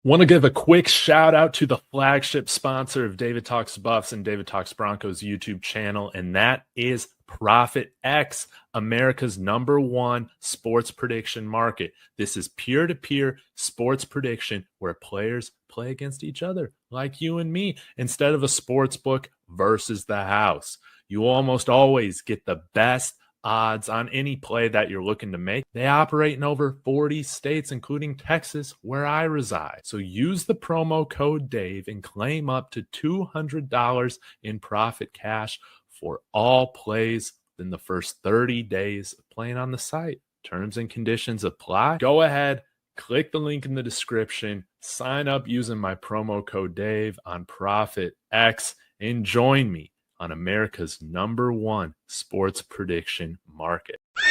Want to give a quick shout out to the flagship sponsor of David Talks Buffs and David Talks Broncos YouTube channel, and that is Profit X, America's #1 sports prediction market. This is peer-to-peer sports prediction where players play against each other, like you and me, instead of a sports book versus the house. You almost always get the best odds on any play that you're looking to make. They operate in over 40 states, including Texas, where I reside. So use the promo code Dave and claim up to $200 in profit cash for all plays in the first 30 days of playing on the site. Terms and conditions apply. Go ahead, click the link in the description, sign up using my promo code Dave on Profit X, and join me on America's #1 sports prediction market. God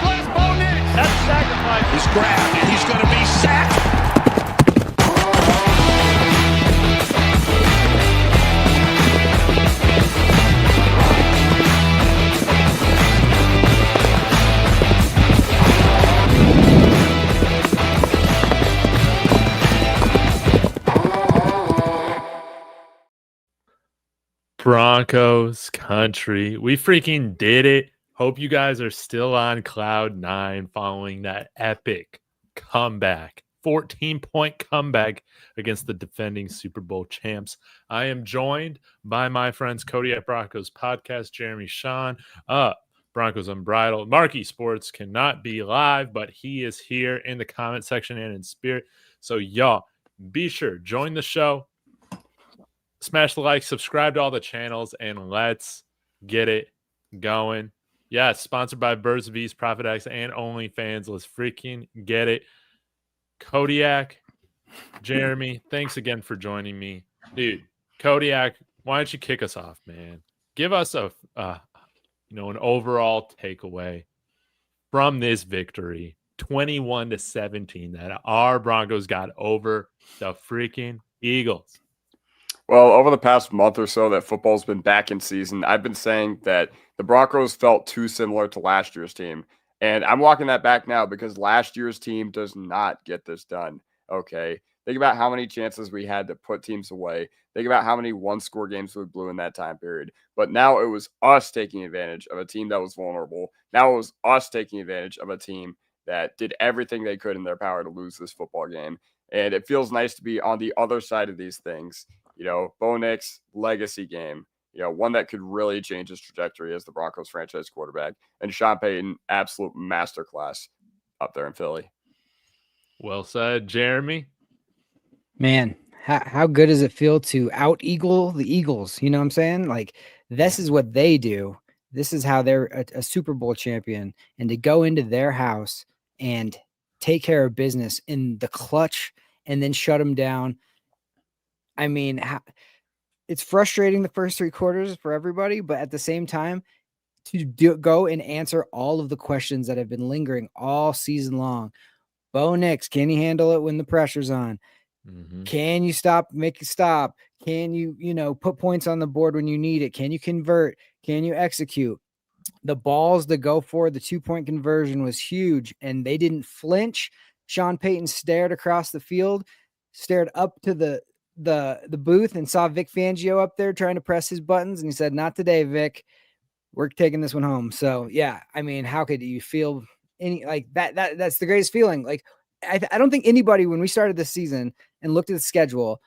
bless Bo Nix. That's a sacrifice. He's grabbed and he's going to be sacked. Broncos country. We freaking did it. Hope you guys are still on cloud 9 following that epic comeback. 14-point comeback against the defending Super Bowl champs. I am joined by my friends Cody at Broncos Podcast, Jeremy, Sean, Broncos Unbridled. Marky Sports cannot be live, but he is here in the comment section and in spirit. So y'all, be sure, join the show. Smash the like, subscribe to all the channels, and let's get it going. Yeah, sponsored by Birds of East, Profit X, and OnlyFans. Let's freaking get it. Kodiak, Jeremy, thanks again for joining me. Dude, Kodiak, why don't you kick us off, man? Give us an overall takeaway from this victory, 21-17, that our Broncos got over the freaking Eagles. Well, over the past month or so that football's been back in season, I've been saying that the Broncos felt too similar to last year's team. And I'm walking that back now because last year's team does not get this done, okay? Think about how many chances we had to put teams away. Think about how many one-score games we blew in that time period. But now it was us taking advantage of a team that was vulnerable. Now it was us taking advantage of a team that did everything they could in their power to lose this football game. And it feels nice to be on the other side of these things. Bo Nix, legacy game, one that could really change his trajectory as the Broncos franchise quarterback. And Sean Payton, absolute masterclass up there in Philly. Well said, Jeremy. Man, how good does it feel to out-eagle the Eagles? You know what I'm saying? Like, this is what they do. This is how they're a Super Bowl champion. And to go into their house and take care of business in the clutch and then shut them down. I mean, it's frustrating the first 3 quarters for everybody, but at the same time, to go and answer all of the questions that have been lingering all season long. Bo Nix, can you handle it when the pressure's on? Mm-hmm. Can you make a stop? Can you, put points on the board when you need it? Can you convert? Can you execute? The balls to go for the 2-point conversion was huge, and they didn't flinch. Sean Payton stared across the field, stared up to the booth and saw Vic Fangio up there trying to press his buttons. And he said, "Not today, Vic, we're taking this one home." So yeah, I mean, how could you feel any like that? That's the greatest feeling. Like, I don't think anybody, when we started this season and looked at the schedule,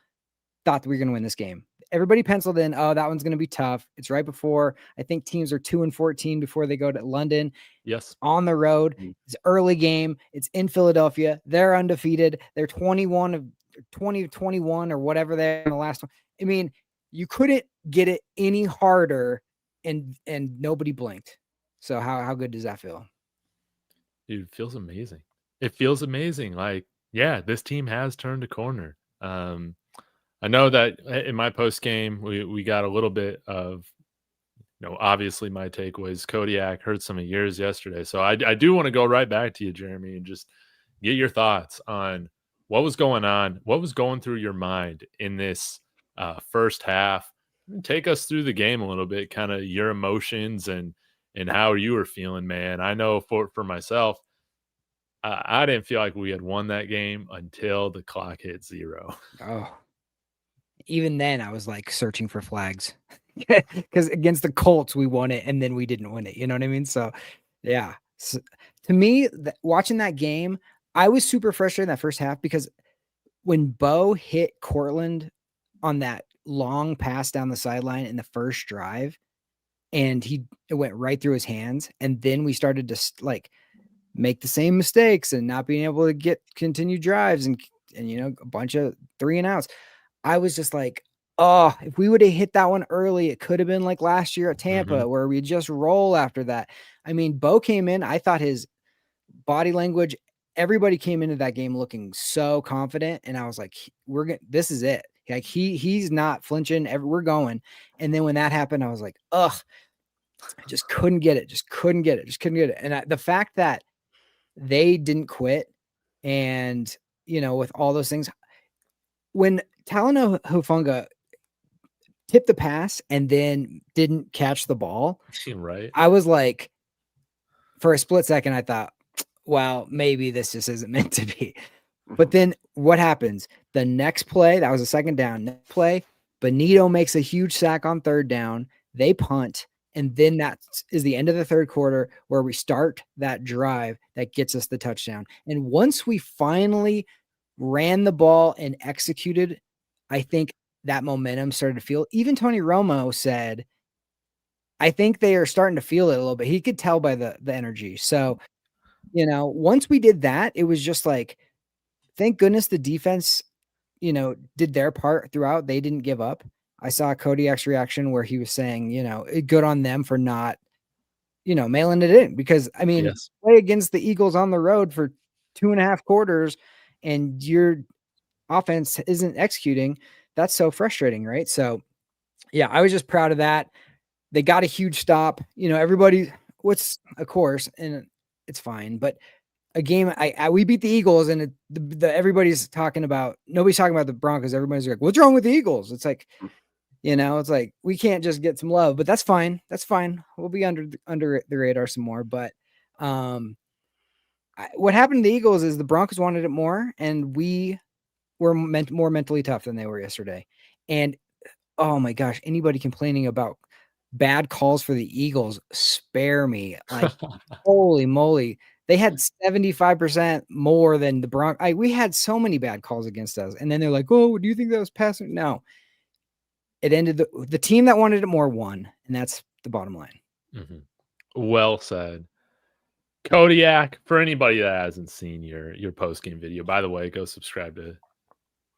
thought that we were going to win this game. Everybody penciled in, oh, that one's going to be tough. It's right before, I think teams are 2-14 before they go to London. Yes. On the road. It's an early game. It's in Philadelphia. They're undefeated. They're 20-21 or whatever they're in the last one. I mean, you couldn't get it any harder, and nobody blinked. So how good does that feel? Dude, it feels amazing. It feels amazing. Like, yeah, this team has turned a corner. I know that in my post game, we got a little bit of, obviously my takeaways. Kodiak heard some of yours yesterday. So I do want to go right back to you, Jeremy, and just get your thoughts on what was going on, what was going through your mind in this first half. Take us through the game a little bit, kind of your emotions and and how you were feeling, man. I know for myself, I didn't feel like we had won that game until the clock hit 0. Oh, even then I was like searching for flags because against the Colts we won it and then we didn't win it. You know what I mean? So, yeah. So, to me, watching that game, I was super frustrated in that first half because when Bo hit Cortland on that long pass down the sideline in the first drive, and it went right through his hands, and then we started to like make the same mistakes and not being able to continue drives and a bunch of 3 and outs. I was just like, oh, if we would have hit that one early, it could have been like last year at Tampa where we just roll after that. I mean, Bo came in, I thought his body language, everybody came into that game looking so confident. And I was like, this is it. Like he's not flinching. We're going. And then when that happened, I was like, ugh, I just couldn't get it. Just couldn't get it. And the fact that they didn't quit and, with all those things, when Talanoa Hufanga tipped the pass and then didn't catch the ball, Right. I was like, for a split second, I thought, well, maybe this just isn't meant to be. But then what happens? The next play, that was a second down. Next play, Benito makes a huge sack on third down. They punt. And then that is the end of the third quarter where we start that drive that gets us the touchdown. And once we finally ran the ball and executed, I think that momentum started to feel. Even Tony Romo said, I think they are starting to feel it a little bit. He could tell by the energy. So, once we did that, it was just like, thank goodness the defense, did their part throughout. They didn't give up. I saw Kodiak's reaction where he was saying, good on them for not, mailing it in. Because, I mean, play against the Eagles on the road for 2.5 quarters and your offense isn't executing. That's so frustrating, right? So, yeah, I was just proud of that. They got a huge stop. Everybody, of course, and it's fine. But a game, we beat the Eagles, and everybody's talking about, nobody's talking about the Broncos. Everybody's like, what's wrong with the Eagles? It's like, it's like, we can't just get some love, but that's fine. That's fine. We'll be under the radar some more. But what happened to the Eagles is the Broncos wanted it more, and we were more mentally tough than they were yesterday. And oh my gosh, anybody complaining about bad calls for the Eagles, spare me. Like, holy moly. They had 75% more than the Broncos. We had so many bad calls against us. And then they're like, oh, do you think that was passing? No. It ended the team that wanted it more won. And that's the bottom line. Mm-hmm. Well said. Kodiak, for anybody that hasn't seen your post-game video, by the way, go subscribe to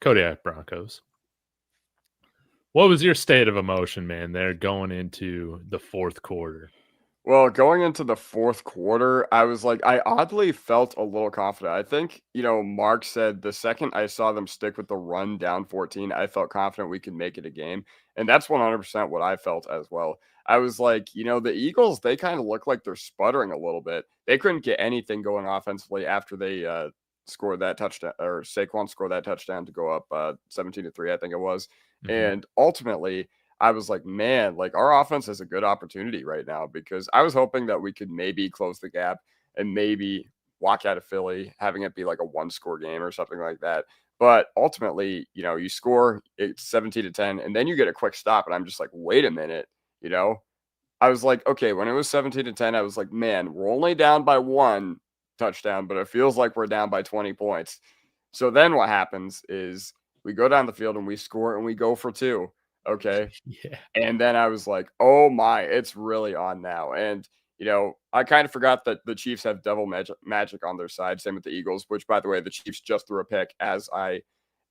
Kodiak Broncos. What was your state of emotion, man, there going into the fourth quarter? Well, going into the fourth quarter, I was like, I oddly felt a little confident. I think, Mark said the second I saw them stick with the run down 14, I felt confident we could make it a game. And that's 100% what I felt as well. I was like, the Eagles, they kind of look like they're sputtering a little bit. They couldn't get anything going offensively after they scored that touchdown, or Saquon scored that touchdown to go up 17-3, I think it was. Mm-hmm. And ultimately, I was like, man, like our offense has a good opportunity right now, because I was hoping that we could maybe close the gap and maybe walk out of Philly, having it be like a 1-score game or something like that. But ultimately, you score, it's 17-10, and then you get a quick stop. And I'm just like, wait a minute, I was like, okay, when it was 17-10, I was like, man, we're only down by 1 touchdown, but it feels like we're down by 20 points. So then what happens is we go down the field and we score and we go for 2. Okay. Yeah. And then I was like, oh my, it's really on now. And, I kind of forgot that the Chiefs have devil magic on their side. Same with the Eagles, which, by the way, the Chiefs just threw a pick as I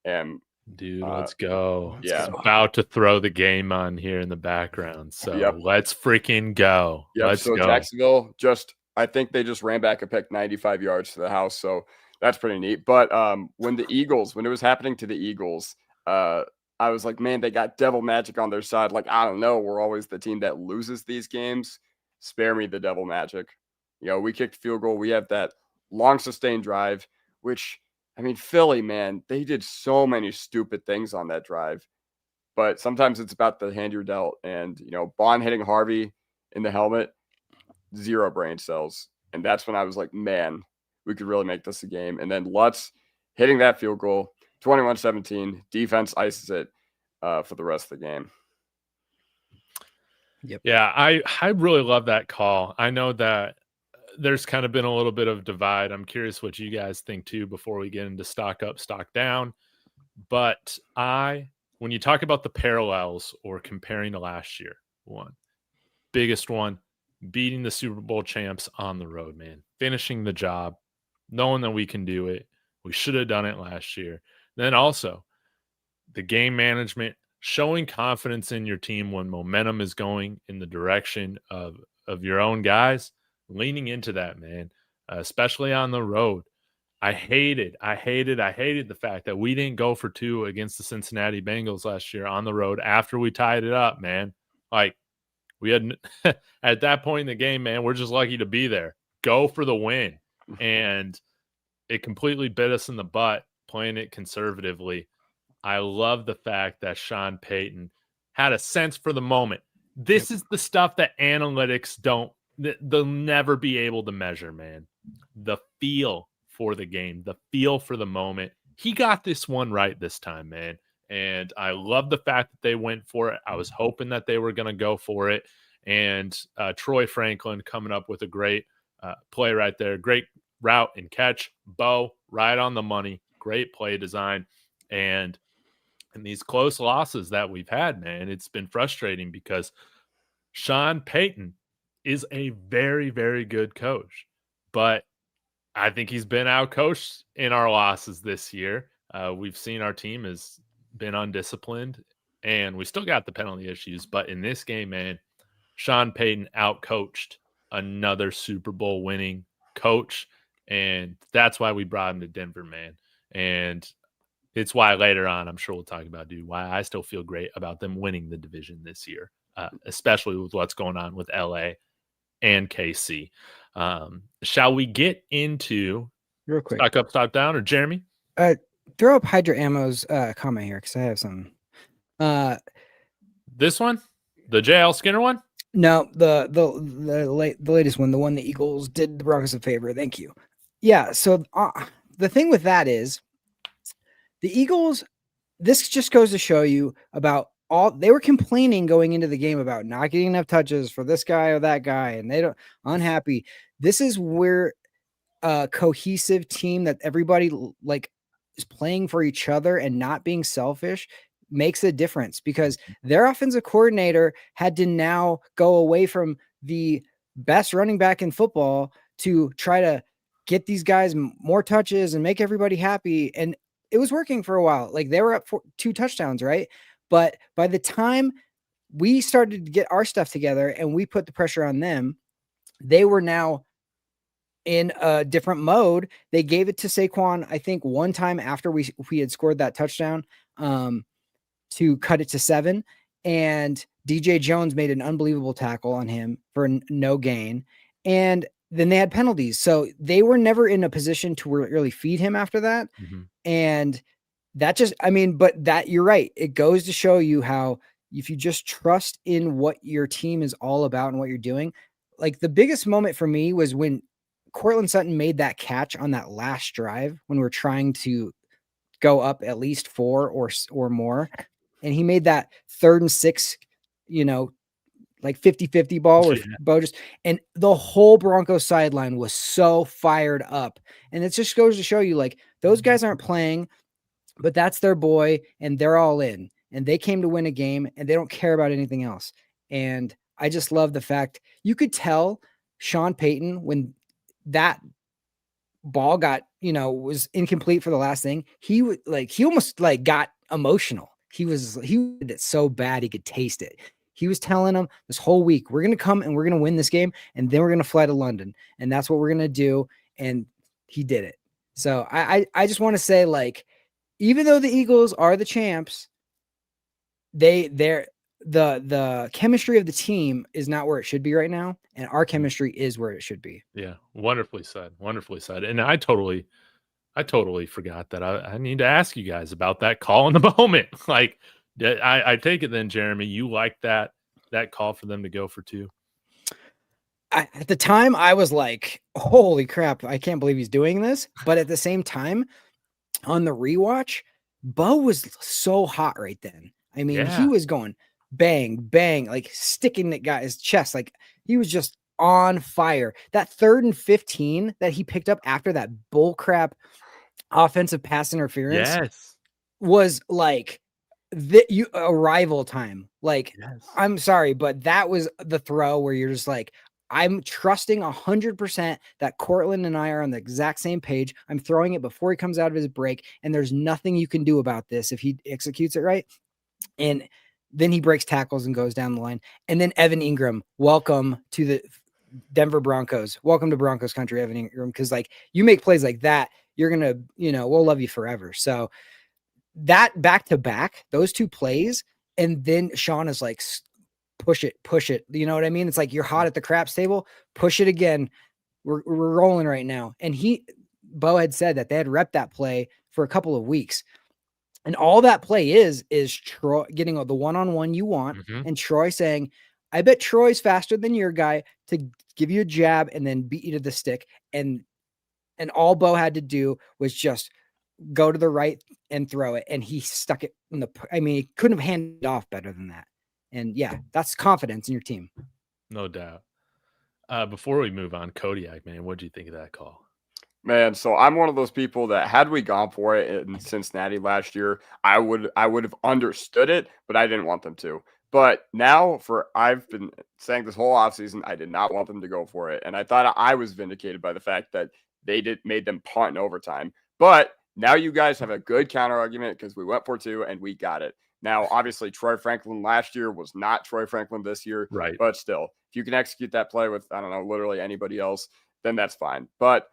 am. Dude, let's go. Yeah. It's about to throw the game on here in the background. So let's freaking go. Yep. Let's go. Jacksonville I think they just ran back a pick 95 yards to the house. So that's pretty neat. But when it was happening to the Eagles, I was like, man, they got devil magic on their side. Like, I don't know. We're always the team that loses these games. Spare me the devil magic. We kicked field goal. We have that long sustained drive, which, I mean, Philly, man, they did so many stupid things on that drive. But sometimes it's about the hand you're dealt. And, Bond hitting Harvey in the helmet. zero brain cells. And that's when I was like, man, we could really make this a game. And then Lutz hitting that field goal, 21-17, defense ices it for the rest of the game. Yep. Yeah, I really love that call. I know that there's kind of been a little bit of divide. I'm curious what you guys think too before we get into stock up, stock down. But when you talk about the parallels or comparing to last year, biggest one, beating the Super Bowl champs on the road, man, finishing the job, knowing that we can do it. We should have done it last year. Then also the game management, showing confidence in your team when momentum is going in the direction of your own guys, leaning into that, man, especially on the road. I hated the fact that we didn't go for 2 against the Cincinnati Bengals last year on the road after we tied it up, man. Like, we had at that point in the game, man, we're just lucky to be there. Go for the win. And it completely bit us in the butt playing it conservatively. I love the fact that Sean Payton had a sense for the moment. This is the stuff that analytics they'll never be able to measure, man. The feel for the game, the feel for the moment. He got this one right this time, man. And I love the fact that they went for it. I was hoping that they were going to go for it. And Troy Franklin coming up with a great play right there. Great route and catch. Bo, right on the money. Great play design. And these close losses that we've had, man, it's been frustrating because Sean Payton is a very, very good coach. But I think he's been outcoached in our losses this year. We've seen our team has been undisciplined, and we still got the penalty issues. But in this game, man, Sean Payton outcoached another Super Bowl winning coach, and that's why we brought him to Denver, man. And it's why later on, I'm sure we'll talk about, why I still feel great about them winning the division this year, especially with what's going on with LA and KC. Shall we get into Real quick, stock up, stock down, or Jeremy? Throw up Hydra Ammo's comment here because I have some. This one, the JL Skinner one. No, the latest one, the one the Eagles did the Broncos a favor. Thank you. Yeah. So the thing with that is the Eagles. This just goes to show you about they were complaining going into the game about not getting enough touches for this guy or that guy, and they don't unhappy. This is where a cohesive team that everybody like is playing for each other and not being selfish makes a difference, because their offensive coordinator had to now go away from the best running back in football to try to get these guys more touches and make everybody happy. And it was working for a while. Like, they were up for 2 touchdowns, right? But by the time we started to get our stuff together and we put the pressure on them, they were now in a different mode. They gave it to Saquon, I think, one time after we had scored that touchdown to cut it to 7. And DJ Jones made an unbelievable tackle on him for no gain. And then they had penalties. So they were never in a position to really feed him after that. Mm-hmm. And that just, but that, you're right. It goes to show you how if you just trust in what your team is all about and what you're doing. Like, the biggest moment for me was when Courtland Sutton made that catch on that last drive when we're trying to go up at least 4 or more. And he made that 3rd and 6, like 50-50 ball where Bo and the whole Broncos sideline was so fired up. And it just goes to show you, like, those guys aren't playing, but that's their boy and they're all in, and they came to win a game and they don't care about anything else. And I just love the fact you could tell Sean Payton when that ball got, was incomplete for the last thing, he almost like got emotional. He did it so bad he could taste it. He was telling them this whole week, we're going to come and we're going to win this game, and then we're going to fly to London, and that's what we're going to do. And he did it. So I just want to say, like, even though the Eagles are the champs, the chemistry of the team is not where it should be right now, and our chemistry is where it should be. Yeah, wonderfully said. Wonderfully said. And I totally forgot that I need to ask you guys about that call in the moment. Like, I take it then, Jeremy, you like that call for them to go for 2? At the time, I was like, holy crap, I can't believe he's doing this. But at the same time, on the rewatch, Bo was so hot right then. I mean, he Yeah. was going bang, bang, like sticking that guy's chest. Like he was just on fire. That 3rd and 15 that he picked up after that bullcrap offensive pass interference Yes. was like arrival time. Like, Yes. I'm sorry, but that was the throw where you're just like, I'm trusting 100% that Cortland and I are on the exact same page. I'm throwing it before he comes out of his break, and there's nothing you can do about this if he executes it right. And then he breaks tackles and goes down the line. And then Evan Ingram, welcome to the Denver Broncos. Welcome to Broncos country, Evan Ingram. Because like you make plays like that, you're gonna, we'll love you forever. So that back to back, those 2 plays, and then Sean is like, push it. You know what I mean? It's like you're hot at the craps table, push it again. We're rolling right now. And Bo had said that they had repped that play for a couple of weeks. And all that play is Troy getting the one-on-one you want, and Troy saying, I bet Troy's faster than your guy to give you a jab and then beat you to the stick. And all Bo had to do was just go to the right and throw it. And he stuck it he couldn't have handed it off better than that. And yeah, that's confidence in your team. No doubt. Before we move on, Kodiak, man, what do you think of that call? Man, so I'm one of those people that had we gone for it in Cincinnati last year, I would have understood it, but I didn't want them to. But now I've been saying this whole offseason, I did not want them to go for it. And I thought I was vindicated by the fact that they made them punt in overtime. But now you guys have a good counter argument because we went for 2 and we got it. Now, obviously, Troy Franklin last year was not Troy Franklin this year. Right. But still, if you can execute that play with, I don't know, literally anybody else, then that's fine. But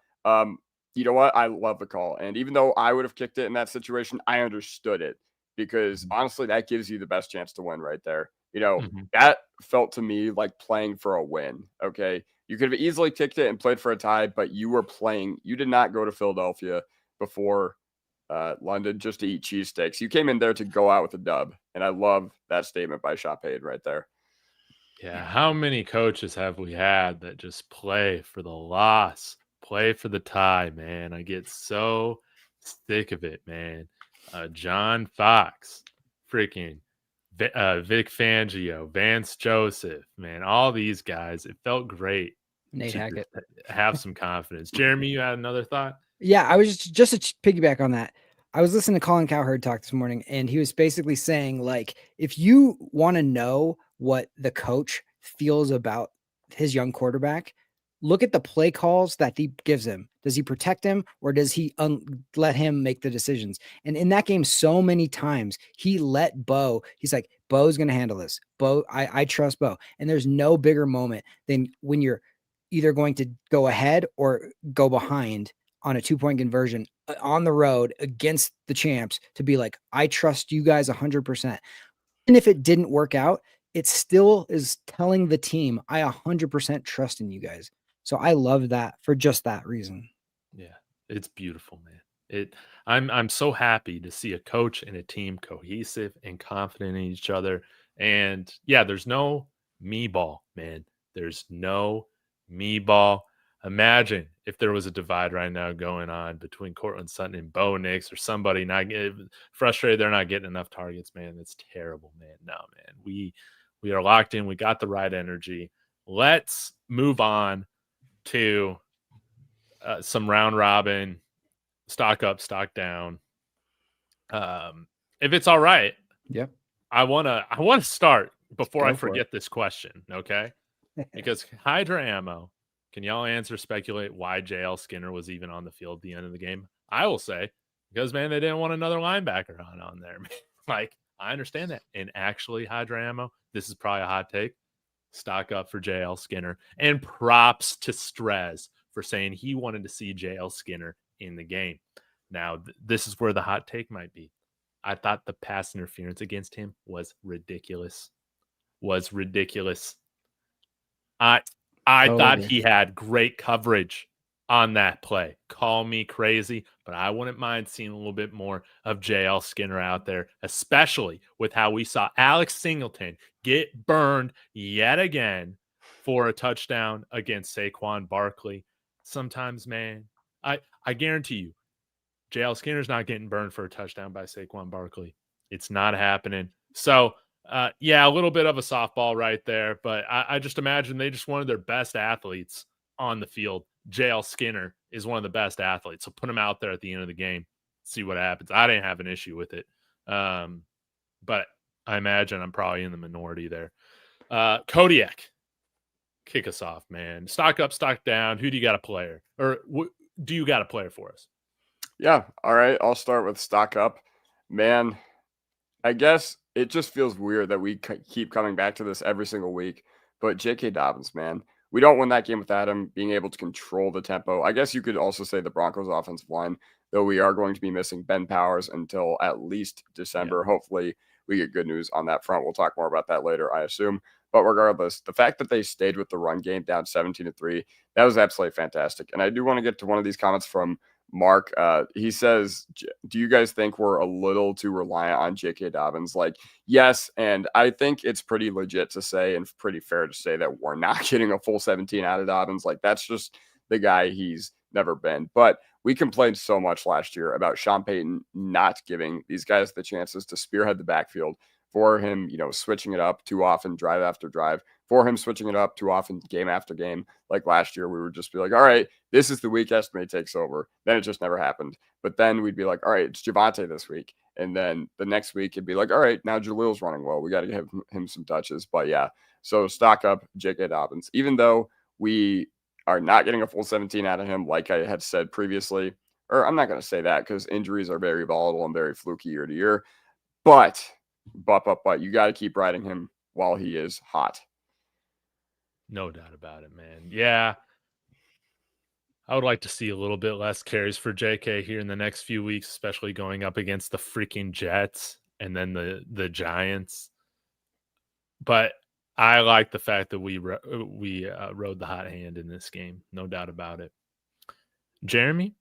you know what? I love the call. And even though I would have kicked it in that situation, I understood it because honestly, that gives you the best chance to win right there. That felt to me like playing for a win. Okay. You could have easily kicked it and played for a tie, but you were playing. You did not go to Philadelphia before London just to eat cheesesteaks. You came in there to go out with a dub. And I love that statement by Sean Payton right there. Yeah. How many coaches have we had that just play for the loss? Play for the tie, man. I get so sick of it, man. John Fox, freaking Vic Fangio, Vance Joseph, man. All these guys. It felt great. Nate Hackett. Have some confidence. Jeremy, you had another thought? Yeah, I was just to piggyback on that. I was listening to Colin Cowherd talk this morning, and he was basically saying, like, if you want to know what the coach feels about his young quarterback, look at the play calls that he gives him. Does he protect him, or does he let him make the decisions? And in that game, so many times he let Bo, he's like, Bo's going to handle this. Bo, I trust Bo. And there's no bigger moment than when you're either going to go ahead or go behind on a 2-point conversion on the road against the champs to be like, I trust you guys 100%. And if it didn't work out, it still is telling the team, I 100% trust in you guys. So I love that for just that reason. Yeah, it's beautiful, man. I'm so happy to see a coach and a team cohesive and confident in each other. And yeah, there's no me ball, man. There's no me ball. Imagine if there was a divide right now going on between Cortland Sutton and Bo Nix, or somebody not getting frustrated they're not getting enough targets, man. That's terrible, man. No, man. We are locked in. We got the right energy. Let's move on to some round robin, stock up, stock down. If it's all right, yep. I wanna start before I forget this question, okay? Because Hydra Ammo, can y'all speculate why JL Skinner was even on the field at the end of the game? I will say, because man, they didn't want another linebacker on there. Like, I understand that. And actually, Hydra Ammo, this is probably a hot take. Stock up for JL Skinner, and props to Strez for saying he wanted to see JL Skinner in the game. Now, this is where the hot take might be. I thought the pass interference against him was ridiculous. I thought he had great coverage on that play. Call me crazy, but I wouldn't mind seeing a little bit more of JL Skinner out there, especially with how we saw Alex Singleton get burned yet again for a touchdown against Saquon Barkley. Sometimes, man, I guarantee you, JL Skinner's not getting burned for a touchdown by Saquon Barkley. It's not happening. So, yeah, a little bit of a softball right there, but I just imagine they just wanted their best athletes on the field. JL Skinner is one of the best athletes. So put him out there at the end of the game, see what happens. I didn't have an issue with it. But I imagine I'm probably in the minority there. Kodiak, kick us off, man. Stock up, stock down. Who do you got a player? Or do you got a player for us? Yeah. All right. I'll start with stock up. Man, I guess it just feels weird that we keep coming back to this every single week. But J.K. Dobbins, man, we don't win that game without him being able to control the tempo. I guess you could also say the Broncos offensive line, though we are going to be missing Ben Powers until at least December. Yeah. Hopefully we get good news on that front. We'll talk more about that later, I assume. But regardless, the fact that they stayed with the run game down 17-3, that was absolutely fantastic. And I do want to get to one of these comments from Mark. He says, do you guys think we're a little too reliant on J.K. Dobbins? Like, yes, and I think it's pretty legit to say and pretty fair to say that we're not getting a full 17 out of Dobbins. Like, that's just the guy he's never been. But we complained so much last year about Sean Payton not giving these guys the chances to spearhead the backfield, for him, switching it up too often, drive after drive, for him switching it up too often, game after game. Like last year, we would just be like, all right, this is the week Estimate takes over. Then it just never happened. But then we'd be like, all right, it's Javonte this week. And then the next week, it'd be like, all right, now Jalil's running well. We got to give him some touches. But yeah, so stock up J.K. Dobbins. Even though we are not getting a full 17 out of him, like I had said previously, or I'm not going to say that because injuries are very volatile and very fluky year to year. But you got to keep riding him while he is hot. No doubt about it, man. Yeah. I would like to see a little bit less carries for JK here in the next few weeks, especially going up against the freaking Jets and then the Giants. But I like the fact that we rode the hot hand in this game. No doubt about it. Jeremy?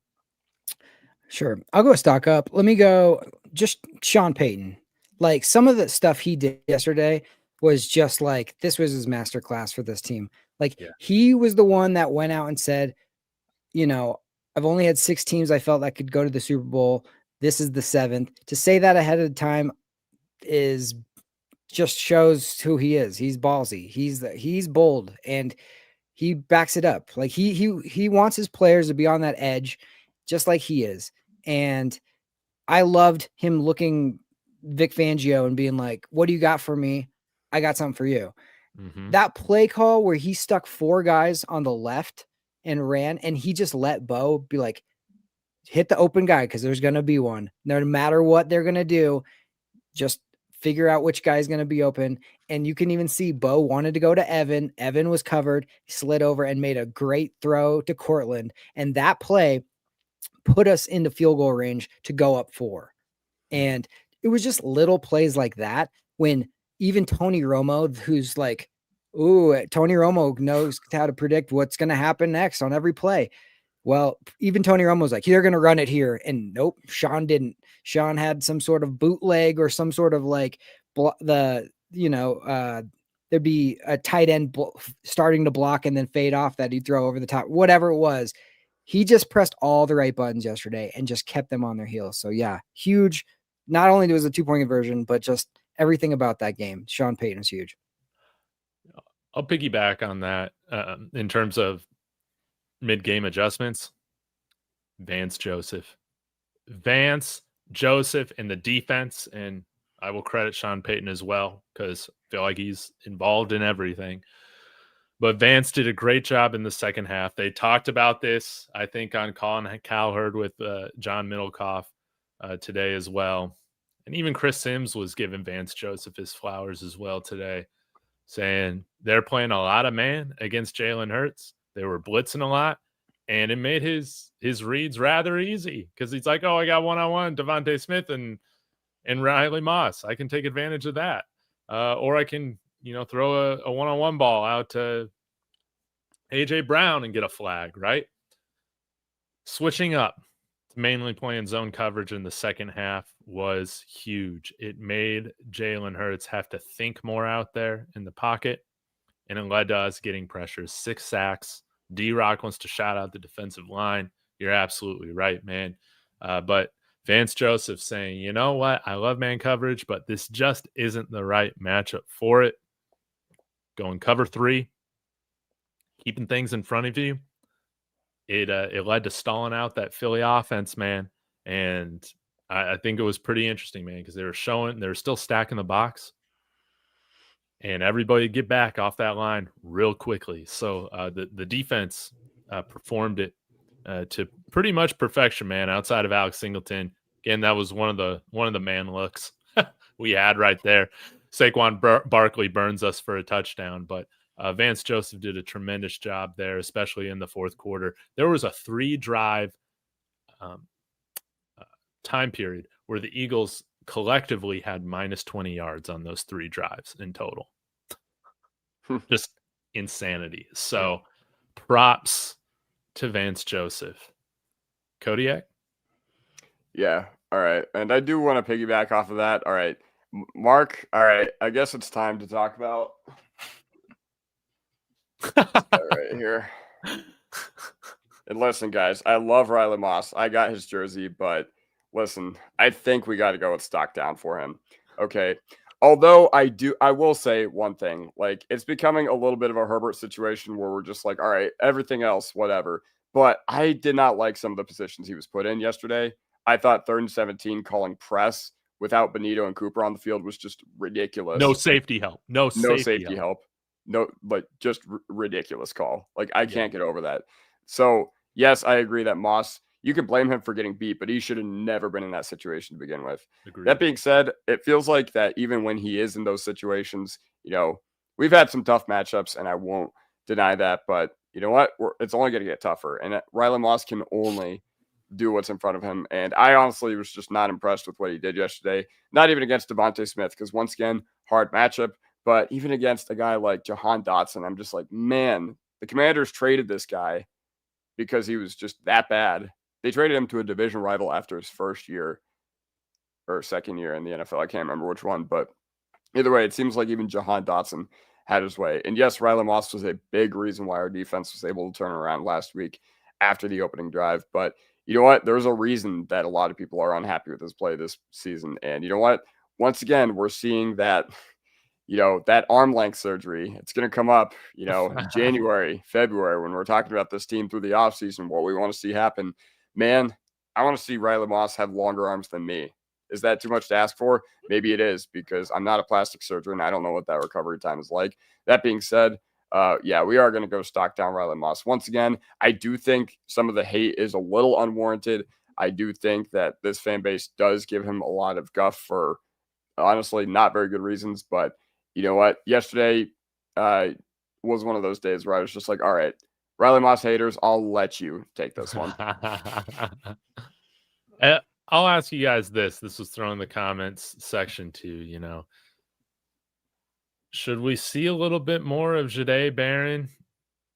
Sure. I'll go stock up. Let me go just Sean Payton. Like, some of the stuff he did yesterday was just like, this was his masterclass for this team. Like, He was the one that went out and said, I've only had 6 teams I felt that could go to the Super Bowl. This is the 7th. To say that ahead of time is just shows who he is. He's ballsy. He's bold, and he backs it up. Like, he wants his players to be on that edge just like he is. And I loved him looking Vic Fangio and being like, what do you got for me? I got something for you. Mm-hmm. That play call where he stuck 4 guys on the left and ran, and he just let Bo be like, hit the open guy because there's going to be one. No matter what they're going to do, just figure out which guy is going to be open. And you can even see Bo wanted to go to Evan. Evan was covered. He slid over and made a great throw to Cortland. And that play put us into field goal range to go up 4. And it was just little plays like that when even Tony Romo, who's like, Tony Romo knows how to predict what's going to happen next on every play. Well, even Tony Romo's like, they're going to run it here. And nope, Sean didn't. Sean had some sort of bootleg or some sort of like there'd be a tight end starting to block and then fade off that he'd throw over the top, whatever it was. He just pressed all the right buttons yesterday and just kept them on their heels. So yeah, huge. Not only was a 2-point conversion, but just everything about that game. Sean Payton is huge. I'll piggyback on that in terms of mid-game adjustments. Vance Joseph in the defense, and I will credit Sean Payton as well because I feel like he's involved in everything. But Vance did a great job in the second half. They talked about this, I think, on Colin Cowherd with John Middlecoff today as well. And even Chris Sims was giving Vance Joseph his flowers as well today, saying they're playing a lot of man against Jalen Hurts. They were blitzing a lot, and it made his reads rather easy because he's like, I got one-on-one Devontae Smith and Riley Moss. I can take advantage of that. Or I can, throw a one-on-one ball out to A.J. Brown and get a flag, right? Switching up to mainly playing zone coverage in the second half was huge. It made Jalen Hurts have to think more out there in the pocket. and it led to us getting pressures, 6 sacks. D-Rock wants to shout out the defensive line. You're absolutely right, man. But Vance Joseph saying, you know what? I love man coverage, but this just isn't the right matchup for it. Going cover 3, keeping things in front of you. It led to stalling out that Philly offense, man. And I think it was pretty interesting, man, because they were still stacking the box. And everybody get back off that line real quickly. So the defense performed it to pretty much perfection, man. Outside of Alex Singleton, again, that was one of the man looks we had right there. Saquon Barkley burns us for a touchdown, but Vance Joseph did a tremendous job there, especially in the fourth quarter. There was a 3-drive time period where the Eagles collectively had minus 20 yards on those 3 drives in total. Just insanity. So props to Vance Joseph. Kodiak? Yeah. All right. And I do want to piggyback off of that. All right. Mark, all right. I guess it's time to talk about right here. And listen, guys, I love Riley Moss. I got his jersey, but listen, I think we got to go with stock down for him. Okay. Although I will say one thing, like it's becoming a little bit of a Herbert situation where we're just like, all right, everything else, whatever. But I did not like some of the positions he was put in yesterday. I thought 3rd and 17 calling press without Benito and Cooper on the field was just ridiculous. No safety help. No safety help. No, like just ridiculous call. Like I can't get over that. So yes, I agree that Moss, you can blame him for getting beat, but he should have never been in that situation to begin with. Agreed. That being said, it feels like that even when he is in those situations, you know, we've had some tough matchups, and I won't deny that. But you know what? It's only going to get tougher. And Riley Moss can only do what's in front of him. And I honestly was just not impressed with what he did yesterday. Not even against Devontae Smith, because once again, hard matchup. But even against a guy like Jahan Dotson, I'm just like, man, the Commanders traded this guy because he was just that bad. They traded him to a division rival after his first year or second year in the NFL. I can't remember which one, but either way, it seems like even Jahan Dotson had his way. And yes, Riley Moss was a big reason why our defense was able to turn around last week after the opening drive. But you know what? There's a reason that a lot of people are unhappy with his play this season. And you know what? Once again, we're seeing that, you know, that arm length surgery, it's going to come up, you know, in January, February, when we're talking about this team through the offseason, what we want to see happen. Man, I want to see Riley Moss have longer arms than me. Is that too much to ask for? Maybe it is, because I'm not a plastic surgeon. I don't know what that recovery time is like. That being said, yeah, we are going to go stock down Riley Moss. Once again, I do think some of the hate is a little unwarranted. I do think that this fan base does give him a lot of guff for honestly not very good reasons. But you know what? Yesterday was one of those days where I was just like, all right, Riley Moss haters, I'll let you take this one. I'll ask you guys this. This was thrown in the comments section too, you know. Should we see a little bit more of Jahdae Barron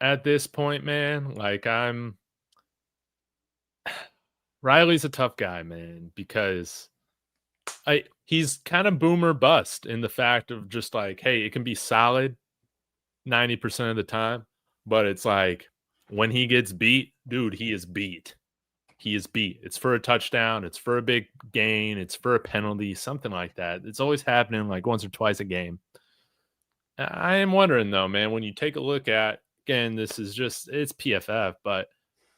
at this point, man? Like Riley's a tough guy, man, because he's kind of boomer bust in the fact of just like, hey, it can be solid 90% of the time, but it's like when he gets beat, dude, he is beat. He is beat. It's for a touchdown. It's for a big gain. It's for a penalty, something like that. It's always happening like once or twice a game. I am wondering, though, man, when you take a look at, again, this is just, it's PFF, but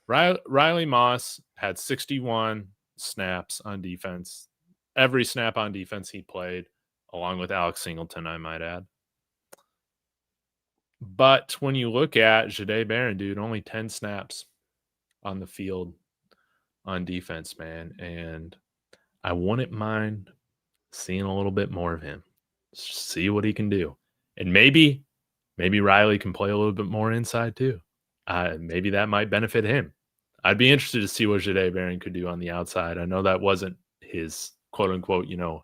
Riley Moss had 61 snaps on defense. Every snap on defense he played, along with Alex Singleton, I might add. But when you look at Jahdae Barron, dude, only 10 snaps on the field on defense, man. And I wouldn't mind seeing a little bit more of him. See what he can do. And maybe Riley can play a little bit more inside too. Maybe that might benefit him. I'd be interested to see what Jahdae Barron could do on the outside. I know that wasn't his quote unquote, you know,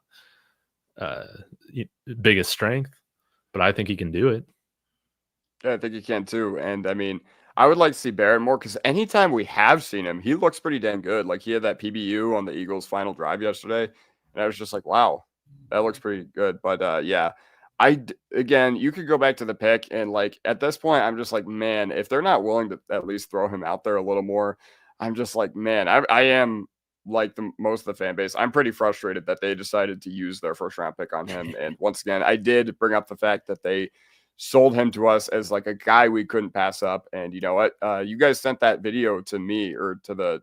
biggest strength, but I think he can do it. Yeah, I think he can too. And I mean, I would like to see Barron more, because anytime we have seen him, he looks pretty damn good. Like he had that PBU on the Eagles' final drive yesterday, and I was just like, wow, that looks pretty good. But yeah, Again, you could go back to the pick, and like at this point, I'm just like, man, if they're not willing to at least throw him out there a little more, I'm just like, man, I am like most of the fan base. I'm pretty frustrated that they decided to use their first round pick on him. And once again, I did bring up the fact that they sold him to us as like a guy we couldn't pass up. And you know what? You guys sent that video to me or to the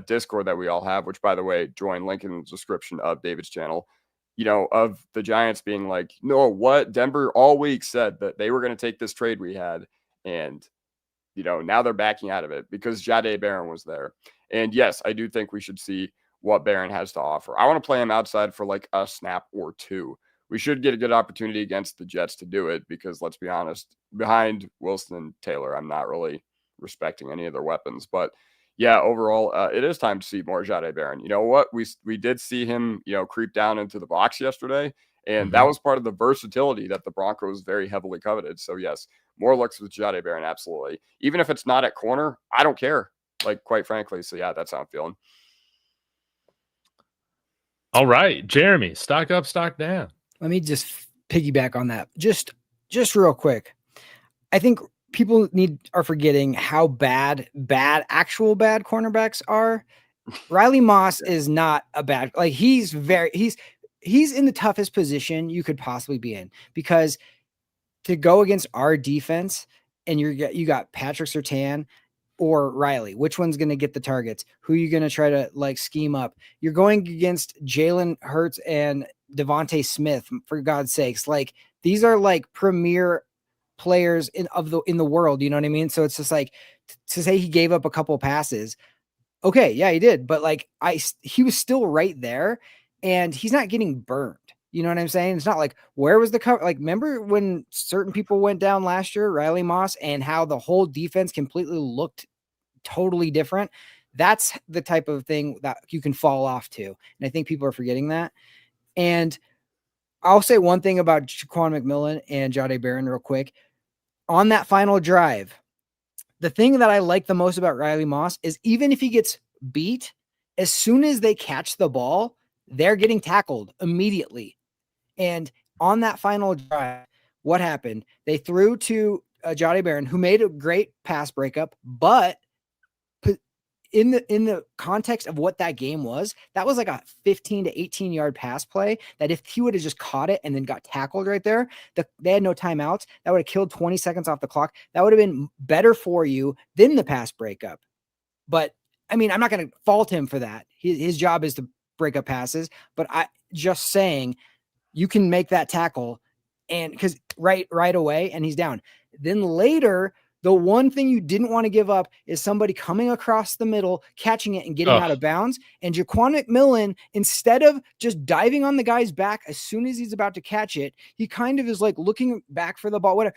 Discord that we all have, which by the way, join link in the description of David's channel. You know, of the Giants being like, no, what Denver all week said that they were going to take this trade we had. And, you know, now they're backing out of it because Jahdae Barron was there. And yes, I do think we should see what Barron has to offer. I want to play him outside for like a snap or two. We should get a good opportunity against the Jets to do it because let's be honest, behind Wilson and Taylor, I'm not really respecting any of their weapons. But yeah, overall, it is time to see more Jahdae Barron. You know what? We did see him, you know, creep down into the box yesterday, and that was part of the versatility that the Broncos very heavily coveted. So yes, more looks with Jahdae Barron, absolutely. Even if it's not at corner, I don't care. Like quite frankly, so yeah, that's how I'm feeling. All right, Jeremy, stock up, stock down. Let me just piggyback on that. Just real quick. I think people are forgetting how bad actual bad cornerbacks are. Riley Moss is not a bad, like he's in the toughest position you could possibly be in, because to go against our defense and you got Patrick Surtain or Riley, which one's going to get the targets? Who are you going to try to like scheme up? You're going against Jalen Hurts and Devontae Smith, for God's sakes. Like these are like premier players in the world, you know what I mean? So it's just like to say he gave up a couple passes. Okay, yeah, he did, but like he was still right there and he's not getting burned. You know what I'm saying? It's not like where was the cover? Like remember when certain people went down last year, Riley Moss, and how the whole defense completely looked totally different? That's the type of thing that you can fall off to. And I think people are forgetting that. And I'll say one thing about Jaquan McMillan and Jahdae Barron real quick. On that final drive, the thing that I like the most about Riley Moss is even if he gets beat, as soon as they catch the ball, they're getting tackled immediately. And on that final drive, what happened? They threw to Jahdae Barron, who made a great pass breakup, but in the context of what that game was, that was like a 15 to 18 yard pass play that if he would have just caught it and then got tackled right there, they had no timeouts. That would have killed 20 seconds off the clock. That would have been better for you than the pass breakup. But I mean, I'm not going to fault him for that. His job is to break up passes, but I just saying you can make that tackle and because right away and he's down. Then later, the one thing you didn't want to give up is somebody coming across the middle, catching it and getting out of bounds. And Jaquan McMillan, instead of just diving on the guy's back as soon as he's about to catch it, he kind of is like looking back for the ball. Whatever.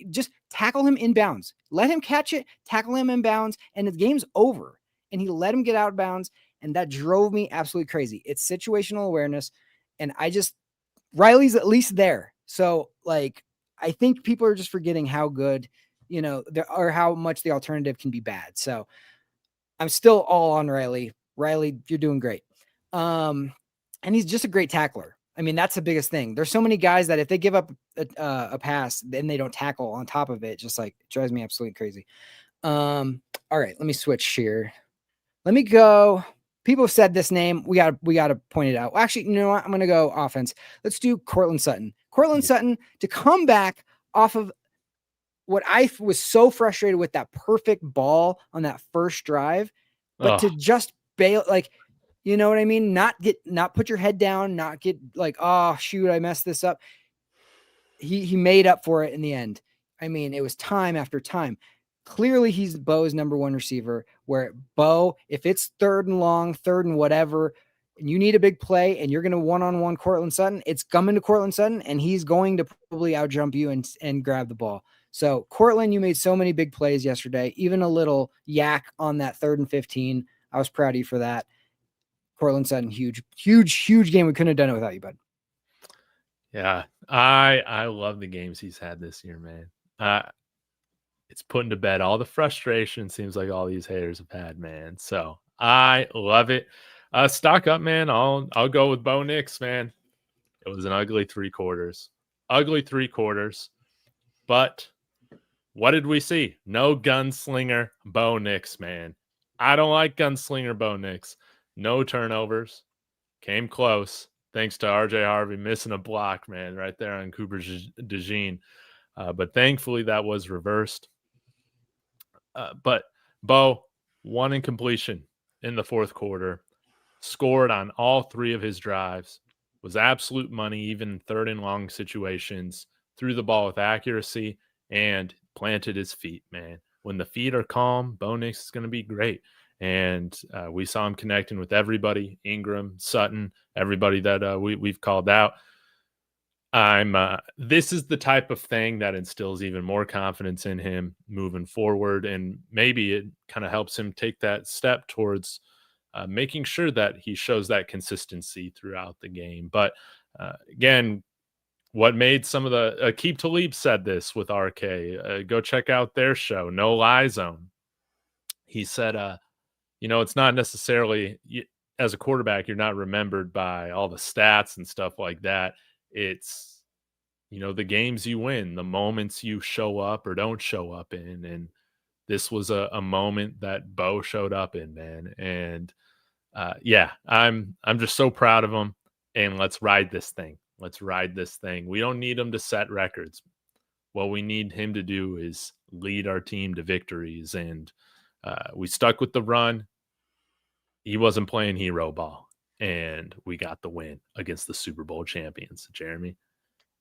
Just tackle him in bounds. Let him catch it, tackle him in bounds, and the game's over. And he let him get out of bounds. And that drove me absolutely crazy. It's situational awareness. And Riley's at least there. So like, I think people are just forgetting how good, you know, or how much the alternative can be bad. So I'm still all on Riley. Riley, you're doing great. And he's just a great tackler. I mean, that's the biggest thing. There's so many guys that if they give up a pass, then they don't tackle on top of it. Just like it drives me absolutely crazy. All right, let me switch here. Let me go. People have said this name. We got to point it out. Well, actually, you know what? I'm going to go offense. Let's do Courtland Sutton. Courtland Sutton to come back off of what I was so frustrated with, that perfect ball on that first drive, but to just bail, like, you know what I mean? Not put your head down, not get like, oh shoot, I messed this up. He made up for it in the end. I mean, it was time after time. Clearly he's Bo's number one receiver, where Bo, if it's third and long, third and whatever, and you need a big play and you're going to one-on-one Courtland Sutton, it's coming to Courtland Sutton and he's going to probably outjump you and grab the ball. So Courtland, you made so many big plays yesterday, even a little yak on that 3rd and 15. I was proud of you for that. Courtland Sutton, huge game. We couldn't have done it without you, bud. Yeah. I love the games he's had this year, man. It's putting to bed all the frustration seems like all these haters have had, man. So I love it. Stock up, man. I'll go with Bo Nix, man. It was an ugly 3 quarters. ugly 3 quarters. But what did we see? No gunslinger Bo Nix, man. I don't like gunslinger Bo Nix. No turnovers. Came close. Thanks to RJ Harvey missing a block, man, right there on Cooper DeJean. But thankfully that was reversed. But Bo, 1 incompletion in the 4th quarter, scored on all 3 of his drives, was absolute money, even in 3rd and long situations, threw the ball with accuracy, and planted his feet, man. When the feet are calm, Bo Nix is going to be great. And we saw him connecting with everybody, Ingram, Sutton, everybody that we've called out. This is the type of thing that instills even more confidence in him moving forward, and maybe it kind of helps him take that step towards making sure that he shows that consistency throughout the game. But again, what made some of the Aqib Talib said this with RK. Go check out their show, No Lie Zone. He said, it's not necessarily as a quarterback, you're not remembered by all the stats and stuff like that. It's, the games you win, the moments you show up or don't show up in. And this was a moment that Bo showed up in, man. And I'm just so proud of him. And let's ride this thing. Let's ride this thing. We don't need him to set records. What we need him to do is lead our team to victories. And we stuck with the run. He wasn't playing hero ball. And we got the win against the Super Bowl champions. Jeremy?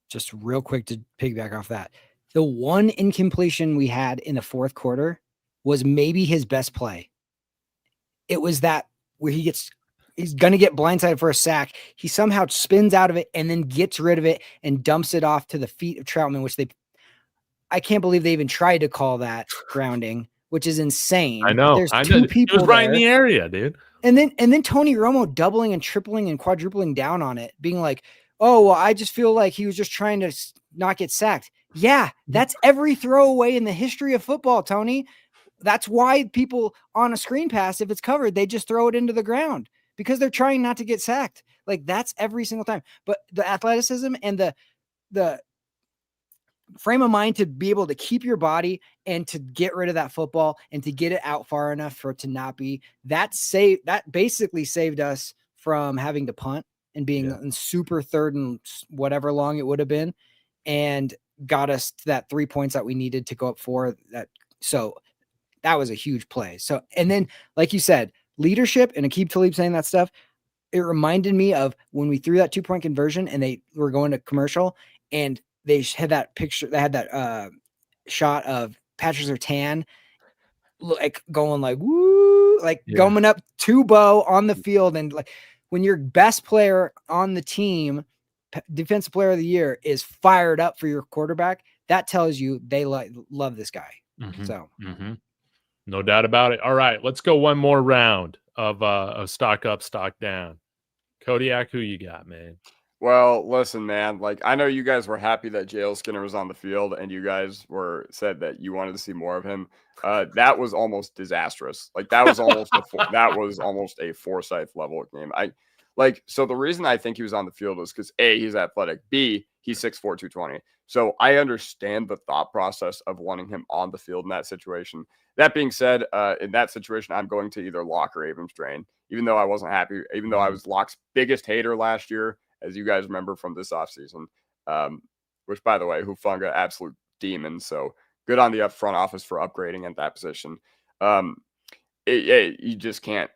Just real quick to piggyback off that. The 1 incompletion we had in the 4th quarter was maybe his best play. It was that where he's going to get blindsided for a sack. He somehow spins out of it and then gets rid of it and dumps it off to the feet of Troutman, which I can't believe they even tried to call that grounding, which is insane. I know. There's 2 people he was right there. In the area, dude. And then Tony Romo doubling and tripling and quadrupling down on it, being like, oh, well, I just feel like he was just trying to not get sacked. Yeah, that's every throwaway in the history of football, Tony. That's why people on a screen pass, if it's covered, they just throw it into the ground because they're trying not to get sacked. Like, that's every single time. But the athleticism and the frame of mind to be able to keep your body and to get rid of that football and to get it out far enough for it to not be that basically saved us from having to punt and being in super 3rd and whatever long it would have been, and got us to that 3 points that we needed to go up 4. So that was a huge play. So, and then like you said, leadership and Aqib Talib saying that stuff, it reminded me of when we threw that 2-point conversion and they were going to commercial and they had that picture. They had that shot of Patrick Surtain, like going like woo, like going up to Bo on the field, and like when your best player on the team, defensive player of the year, is fired up for your quarterback, that tells you they love this guy. So, no doubt about it. All right, let's go one more round of stock up, stock down. Kodiak, who you got, man? Well, listen, man, like I know you guys were happy that JL Skinner was on the field and you guys said that you wanted to see more of him. That was almost disastrous. Like that was almost a Forsyth level game. So the reason I think he was on the field is because A, he's athletic, B, he's 6'4", 220. So I understand the thought process of wanting him on the field in that situation. That being said, in that situation, I'm going to either Locke or Abrams drain, even though I wasn't happy, even though I was Locke's biggest hater last year, as you guys remember from this offseason, which, by the way, Hufanga, absolute demon. So good on the front office for upgrading at that position. You just can't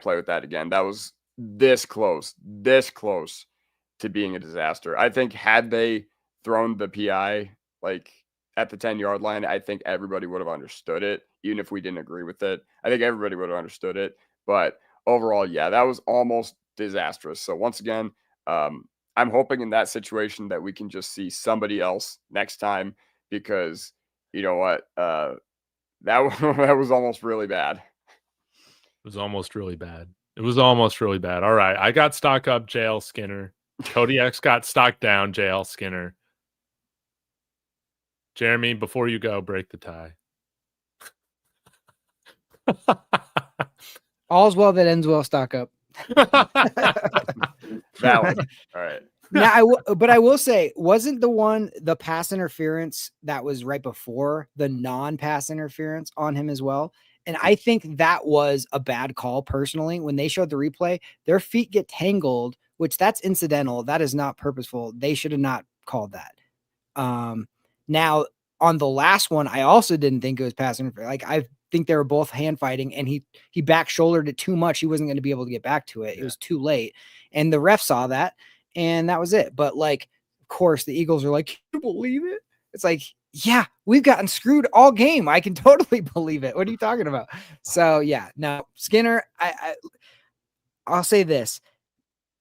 play with that again. That was this close to being a disaster. I think had they thrown the PI like at the 10-yard line, I think everybody would have understood it, even if we didn't agree with it. I think everybody would have understood it. But overall, yeah, that was almost disastrous. So once again, I'm hoping in that situation that we can just see somebody else next time, because you know what, that was almost really bad. It was almost really bad. All right, I got stock up JL Skinner. Kodiak's got stock down JL Skinner. Jeremy, before you go, break the tie. All's well that ends well, stock up. Valid. All right. Now, but I will say, wasn't the pass interference that was right before the non-pass interference on him as well? And I think that was a bad call personally. When they showed the replay, their feet get tangled, which that's incidental. That is not purposeful. They should have not called that. Now on the last one, I also didn't think it was pass interference. Like, I think they were both hand fighting, and he back shouldered it too much. He wasn't going to be able to get back to it. It was too late. And the ref saw that, and that was it. But like, of course, the Eagles are like, can you believe it? It's like, yeah, we've gotten screwed all game. I can totally believe it. What are you talking about? So yeah, no, Skinner, I'll say this.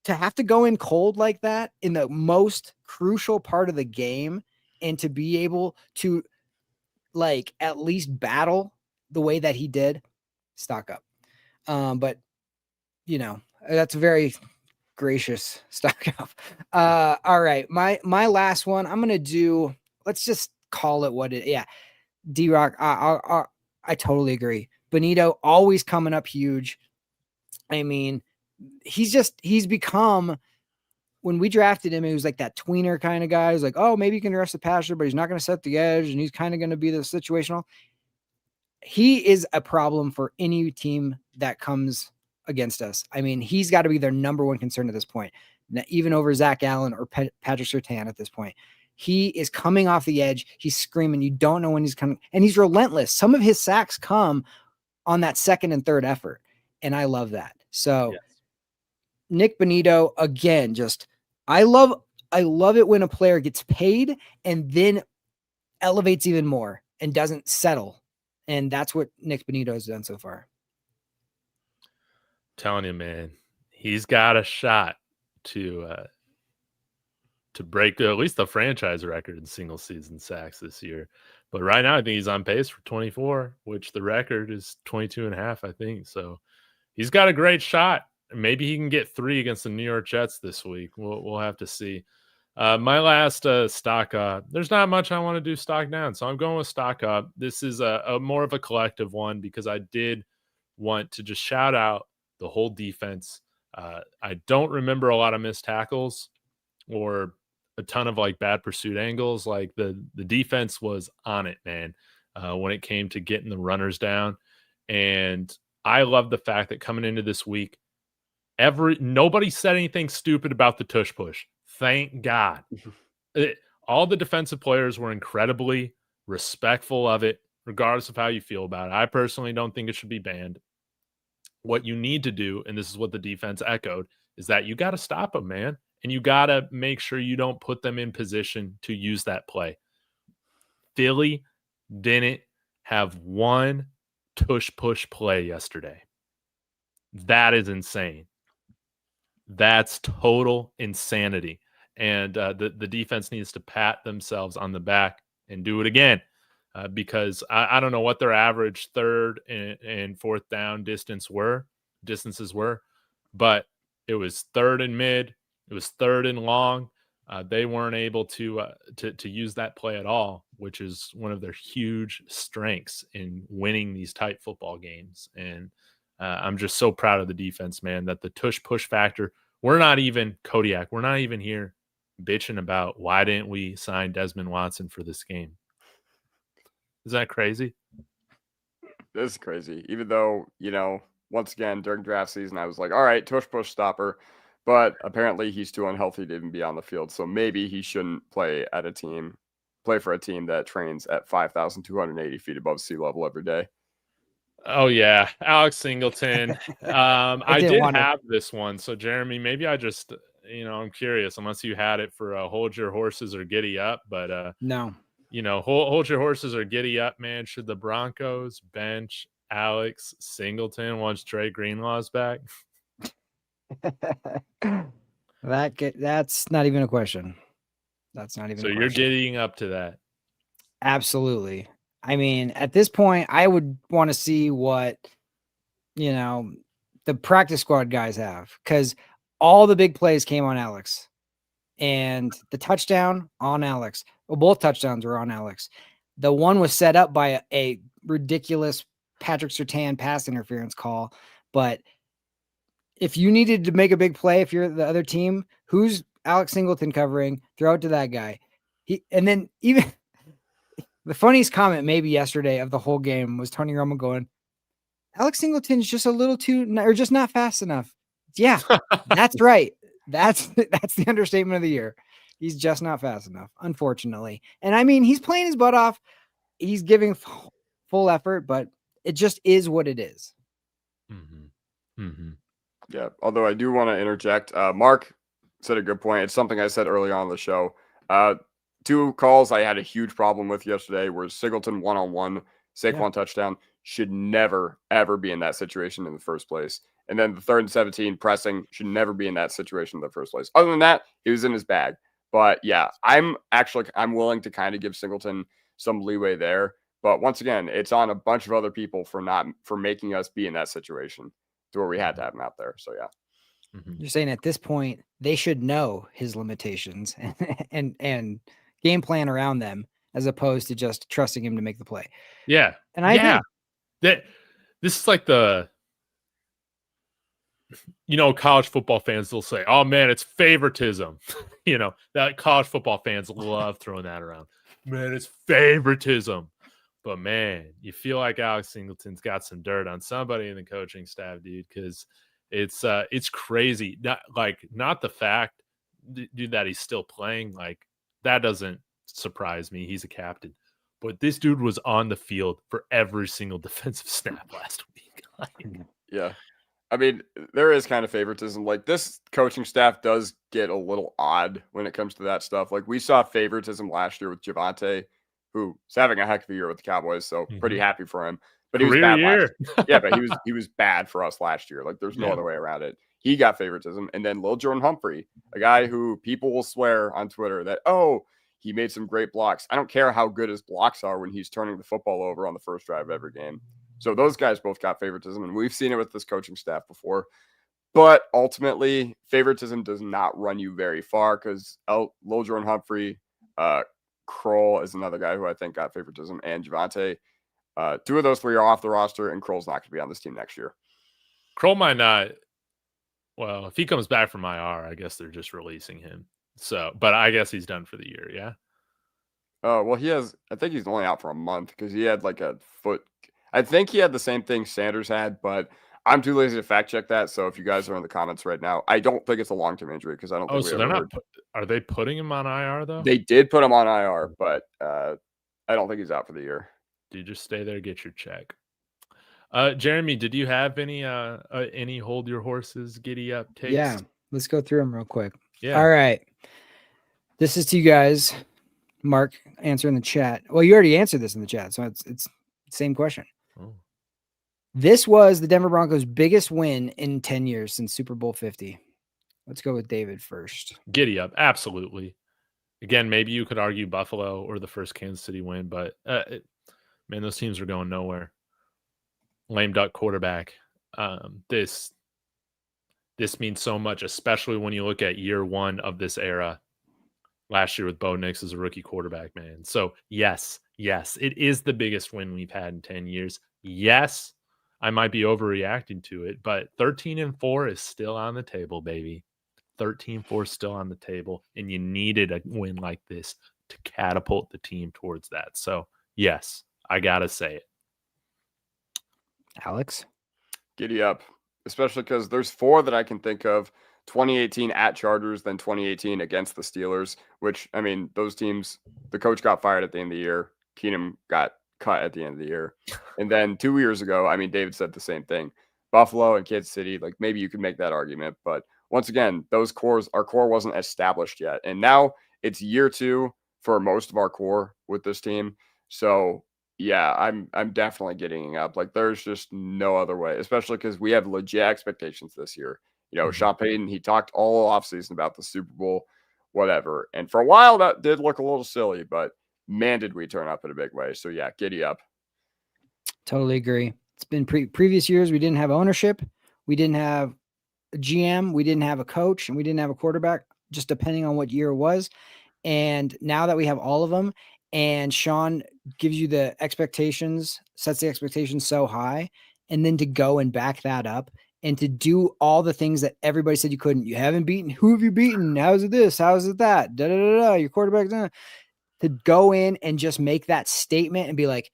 To have to go in cold like that in the most crucial part of the game, and to be able to like at least battle the way that he did, stock up. But you know, that's very gracious stock up. All right. My last one, I'm going to do, let's just call it what it, yeah. D-Rock. I totally agree. Benito always coming up huge. I mean, he's become, when we drafted him, he was like that tweener kind of guy. He's like, oh, maybe you can rush the passer, but he's not going to set the edge, and he's kind of going to be the situational. He is a problem for any team that comes against us. I mean, he's got to be their number one concern at this point, even over Zach Allen or Patrick Surtain at this point. He is coming off the edge. He's screaming. You don't know when he's coming, and he's relentless. Some of his sacks come on that second and third effort, and I love that. So yes. Nick Benito, again, just I love it when a player gets paid and then elevates even more and doesn't settle. And that's what Nick Benito has done so far. Telling you, man, he's got a shot to break at least the franchise record in single season sacks this year. But right now, I think he's on pace for 24, which the record is 22 and a half, I think. So he's got a great shot. Maybe he can get 3 against the New York Jets this week. We'll have to see. My last stock up, there's not much I want to do stock down, so I'm going with stock up. This is a more of a collective one because I did want to just shout out the whole defense. I don't remember a lot of missed tackles or a ton of like bad pursuit angles. Like the defense was on it, man, when it came to getting the runners down. And I love the fact that coming into this week, nobody said anything stupid about the tush push. Thank God. All the defensive players were incredibly respectful of it, regardless of how you feel about it. I personally don't think it should be banned. What you need to do, and this is what the defense echoed, is that you got to stop them, man. And you got to make sure you don't put them in position to use that play. Philly didn't have one tush push play yesterday. That is insane. That's total insanity. And the defense needs to pat themselves on the back and do it again because I don't know what their average third and fourth down distances were, but it was third and mid. It was third and long. They weren't able to use that play at all, which is one of their huge strengths in winning these tight football games. And I'm just so proud of the defense, man, that the tush push factor, we're not even Kodiak. We're not even here bitching about why didn't we sign Desmond Watson for this game. Is that crazy? This is crazy. Even though, once again, during draft season, I was like, all right, tush push stopper. But apparently he's too unhealthy to even be on the field. So maybe he shouldn't play for a team that trains at 5,280 feet above sea level every day. Oh, yeah. Alex Singleton. I did have this one. So, Jeremy, maybe I just, I'm curious, unless you had it for hold your horses or giddy up. But no. Hold your horses or giddy up, man. Should the Broncos bench Alex Singleton once Trey Greenlaw's back? That's not even a question. That's not even. So you're giddying up to that. Absolutely. I mean, at this point, I would want to see what, the practice squad guys have, because all the big plays came on Alex and the touchdown on Alex. Well, both touchdowns were on Alex. The one was set up by a ridiculous Patrick Surtain pass interference call. But if you needed to make a big play, if you're the other team, who's Alex Singleton covering, throw it to that guy. And then even the funniest comment maybe yesterday of the whole game was Tony Romo going, Alex Singleton's just a little or just not fast enough. Yeah, that's right. That's the understatement of the year. He's just not fast enough, unfortunately. And I mean, he's playing his butt off. He's giving full effort, but it just is what it is. Mm-hmm. Mm-hmm. Yeah. Although I do want to interject. Mark said a good point. It's something I said early on in the show. 2 calls I had a huge problem with yesterday were Singleton one-on-one, Saquon touchdown. Should never, ever be in that situation in the first place. And then the 3rd and 17 pressing should never be in that situation in the first place. Other than that, he was in his bag. But yeah, I'm willing to kind of give Singleton some leeway there. But once again, it's on a bunch of other people for making us be in that situation to where we had to have him out there. So yeah. Mm-hmm. You're saying at this point they should know his limitations and game plan around them as opposed to just trusting him to make the play. Yeah. And I agree. This is like college football fans will say, oh man, it's favoritism. That college football fans love throwing that around. Man, it's favoritism. But man, you feel like Alex Singleton's got some dirt on somebody in the coaching staff, dude, because it's crazy. Not the fact, dude, that he's still playing. Like, that doesn't surprise me. He's a captain. But this dude was on the field for every single defensive snap last week. Yeah. I mean, there is kind of favoritism. Like, this coaching staff does get a little odd when it comes to that stuff. Like, we saw favoritism last year with Javonte, who's having a heck of a year with the Cowboys, so pretty happy for him. But he was bad Yeah, but he was bad for us last year. Like, there's no other way around it. He got favoritism. And then Lil Jordan Humphrey, a guy who people will swear on Twitter that, he made some great blocks. I don't care how good his blocks are when he's turning the football over on the first drive of every game. So those guys both got favoritism, and we've seen it with this coaching staff before. But ultimately, favoritism does not run you very far because Lil Jordan Humphrey, Kroll is another guy who I think got favoritism, and Javonte. 2 of those 3 are off the roster, and Kroll's not going to be on this team next year. Kroll might not. Well, if he comes back from IR, I guess they're just releasing him. So, but I guess he's done for the year, yeah? Well, I think he's only out for a month because he had like a foot. I think he had the same thing Sanders had, but I'm too lazy to fact check that. So if you guys are in the comments right now, I don't think it's a long-term injury because I don't think so they're not. Are they putting him on IR, though? They did put him on IR, but I don't think he's out for the year. Dude, just stay there, get your check. Jeremy, did you have any hold your horses, giddy up takes? Yeah, let's go through them real quick. Yeah. All right. This is to you guys. Mark, answer in the chat. Well, you already answered this in the chat, so it's the same question. Oh. This was the Denver Broncos' biggest win in 10 years since Super Bowl 50. Let's go with David first. Giddy up, absolutely. Again, maybe you could argue Buffalo or the first Kansas City win, but man, those teams are going nowhere. Lame duck quarterback. This means so much, especially when you look at year 1 of this era. Last year with Bo Nix as a rookie quarterback, man. So yes, it is the biggest win we've had in 10 years. Yes, I might be overreacting to it, but 13-4 is still on the table, baby. 13-4 is still on the table, and you needed a win like this to catapult the team towards that. So yes, I gotta say it. Alex? Giddy up, especially because there's 4 that I can think of. 2018 at Chargers, then 2018 against the Steelers, which, I mean, those teams, the coach got fired at the end of the year. Keenum got cut at the end of the year. And then 2 years ago, I mean, David said the same thing. Buffalo and Kansas City, like, maybe you could make that argument. But once again, our core wasn't established yet. And now it's year 2 for most of our core with this team. So, yeah, I'm definitely getting up. Like, there's just no other way, especially because we have legit expectations this year. Sean Payton, he talked all offseason about the Super Bowl, whatever. And for a while, that did look a little silly, but man, did we turn up in a big way. So, yeah, giddy up. Totally agree. It's been previous years. We didn't have ownership. We didn't have a GM. We didn't have a coach, and we didn't have a quarterback, just depending on what year it was. And now that we have all of them, and Sean gives you the expectations, sets the expectations so high, and then to go and back that up and to do all the things that everybody said you couldn't. You haven't beaten. Who have you beaten? How's it this? How's it that? Da, da, da, da. Your quarterback. Da. To go in and just make that statement and be like,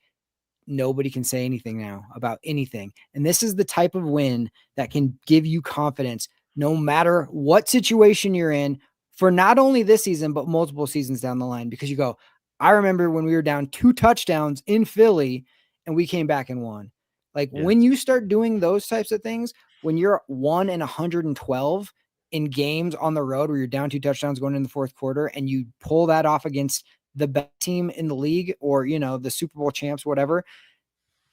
nobody can say anything now about anything. And this is the type of win that can give you confidence no matter what situation you're in for not only this season, but multiple seasons down the line. Because you go, I remember when we were down 2 touchdowns in Philly and we came back and won. Like when you start doing those types of things, when you're 1-112 in games on the road where you're down 2 touchdowns going in the fourth quarter and you pull that off against the best team in the league or, the Super Bowl champs, whatever,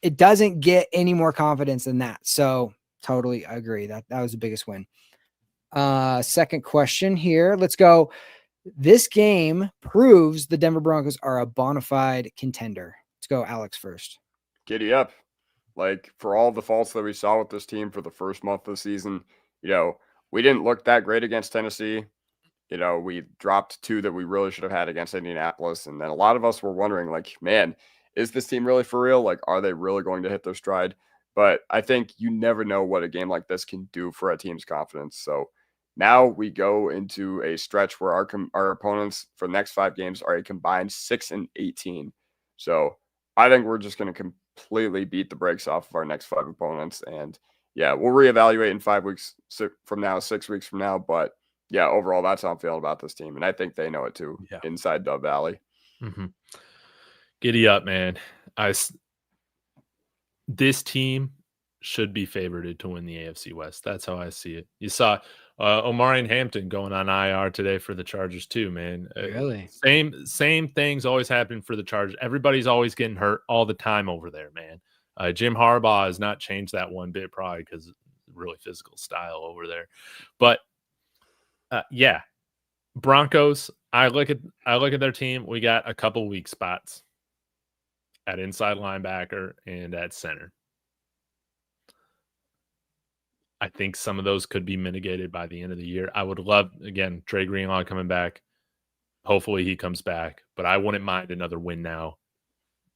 it doesn't get any more confidence than that. So totally agree. That was the biggest win. Second question here. Let's go. This game proves the Denver Broncos are a bona fide contender. Let's go Alex first. Giddy up. Like, for all the faults that we saw with this team for the first month of the season, we didn't look that great against Tennessee. We dropped 2 that we really should have had against Indianapolis. And then a lot of us were wondering, like, man, is this team really for real? Like, are they really going to hit their stride? But I think you never know what a game like this can do for a team's confidence. So now we go into a stretch where our opponents for the next 5 games are a combined 6-18. So I think we're just going to completely beat the brakes off of our next 5 opponents. And yeah, we'll reevaluate in 5 weeks from now, 6 weeks from now. But yeah, overall, that's how I'm feeling about this team. And I think they know it too, inside Dove Valley. Mm-hmm. Giddy up, man. This team should be favored to win the AFC West. That's how I see it. You saw Omarion Hampton going on IR today for the Chargers too, man. Really? Same things always happen for the Chargers. Everybody's always getting hurt all the time over there, man. Jim Harbaugh has not changed that one bit, probably because really physical style over there. But yeah, Broncos. I look at their team. We got a couple weak spots at inside linebacker and at center. I think some of those could be mitigated by the end of the year. I would love, again, Dre Greenlaw coming back. Hopefully he comes back, but I wouldn't mind another win now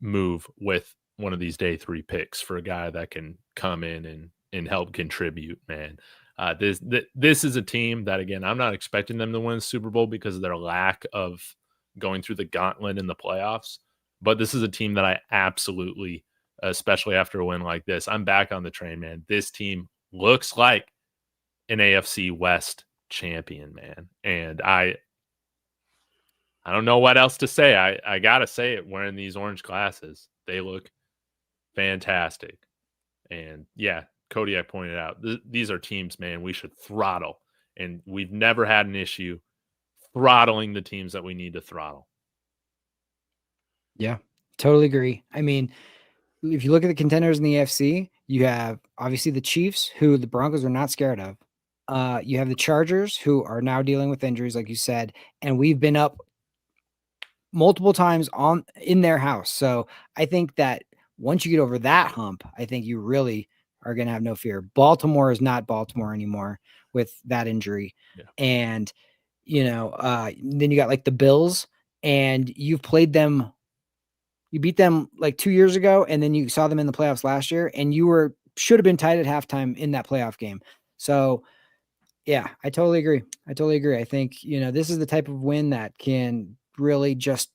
move with one of these day 3 picks for a guy that can come in and help contribute, man. This is a team that, again, I'm not expecting them to win the Super Bowl because of their lack of going through the gauntlet in the playoffs. But this is a team that I absolutely, especially after a win like this, I'm back on the train, man. This team looks like an AFC West champion, man. And I don't know what else to say. I got to say it wearing these orange glasses. They look fantastic. And yeah, Kodiak pointed out, these are teams, man, we should throttle. And we've never had an issue throttling the teams that we need to throttle. Yeah, totally agree. I mean, if you look at the contenders in the AFC, you have obviously the Chiefs, who the Broncos are not scared of. You have the Chargers, who are now dealing with injuries, like you said, and we've been up multiple times in their house. So I think that once you get over that hump, I think you really are going to have no fear. Baltimore is not Baltimore anymore with that injury. Yeah. And, then you got like the Bills, and you've played them. You beat them like 2 years ago, and then you saw them in the playoffs last year, and you should have been tied at halftime in that playoff game. So yeah, I totally agree. I think, this is the type of win that can really just,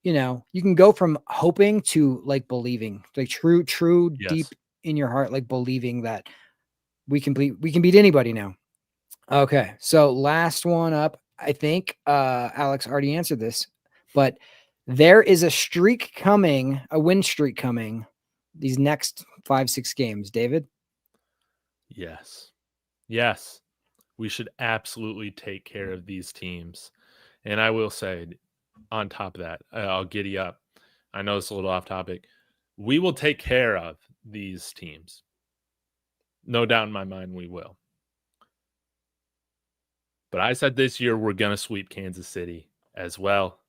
you can go from hoping to like believing, like true, yes, deep in your heart, like believing that we can beat anybody now. Okay. So last one up, I think Alex already answered this, but there is a streak coming, a win streak coming these next 5-6 games. David? Yes. We should absolutely take care of these teams. And I will say, on top of that, I'll giddy up. I know it's a little off topic. We will take care of these teams. No doubt in my mind we will. But I said this year we're going to sweep Kansas City as well.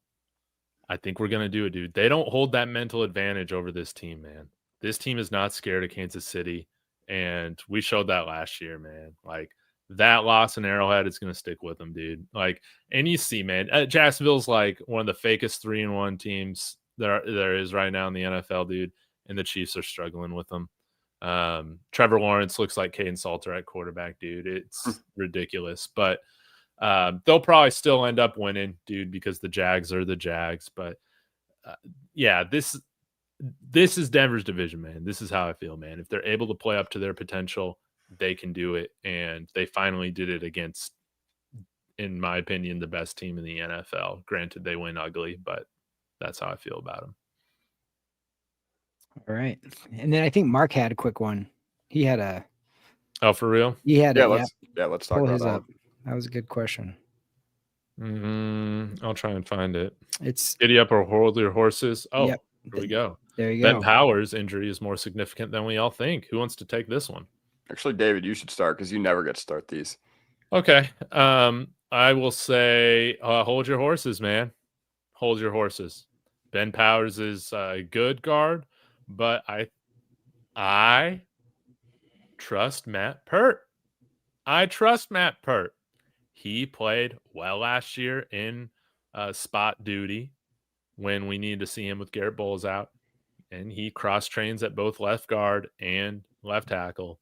I think we're going to do it, dude. They don't hold that mental advantage over this team, man. This team is not scared of Kansas City, and we showed that last year, man. Like, that loss in Arrowhead is going to stick with them, dude. Like, and you see, man, Jacksonville's like one of the fakest 3-1 teams there is right now in the NFL, dude, and the Chiefs are struggling with them. Trevor Lawrence looks like Caden Salter at quarterback, dude. It's ridiculous, but they'll probably still end up winning, dude, because the Jags are the Jags. But yeah, this is Denver's division, man. This is how I feel, man. If they're able to play up to their potential, they can do it, and they finally did it against, in my opinion, the best team in the NFL. Granted, they win ugly, but that's how I feel about them. All right. And then I think Mark had a quick one. He had a. Oh, for real? He had let's talk pull about his that. up. That was a good question. I'll try and find it. It's Giddy up or hold your horses. Oh, Yep. Here we go. There you Ben go. Powers' injury is more significant than we all think. Who wants to take this one? Actually, David, you should start because you never get to start these. Okay. I will say hold your horses, man. Hold your horses. Ben Powers is a good guard, but I trust Matt Pert. I trust Matt Pert. He played well last year in spot duty when we needed to see him with Garrett Bowles out, and he cross-trains at both left guard and left tackle.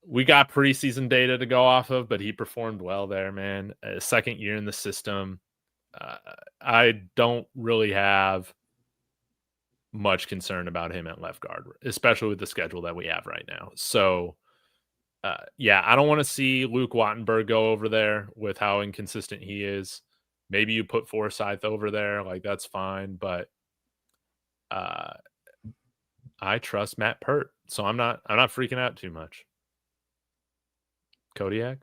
We got preseason data to go off of, but he performed well there, man. Second year in the system. I don't really have much concern about him at left guard, especially with the schedule that we have right now. So, yeah, I don't want to see Luke Wattenberg go over there with how inconsistent he is. Maybe you put Forsyth over there, like that's fine, but I trust Matt Pert, so I'm not freaking out too much. Kodiak?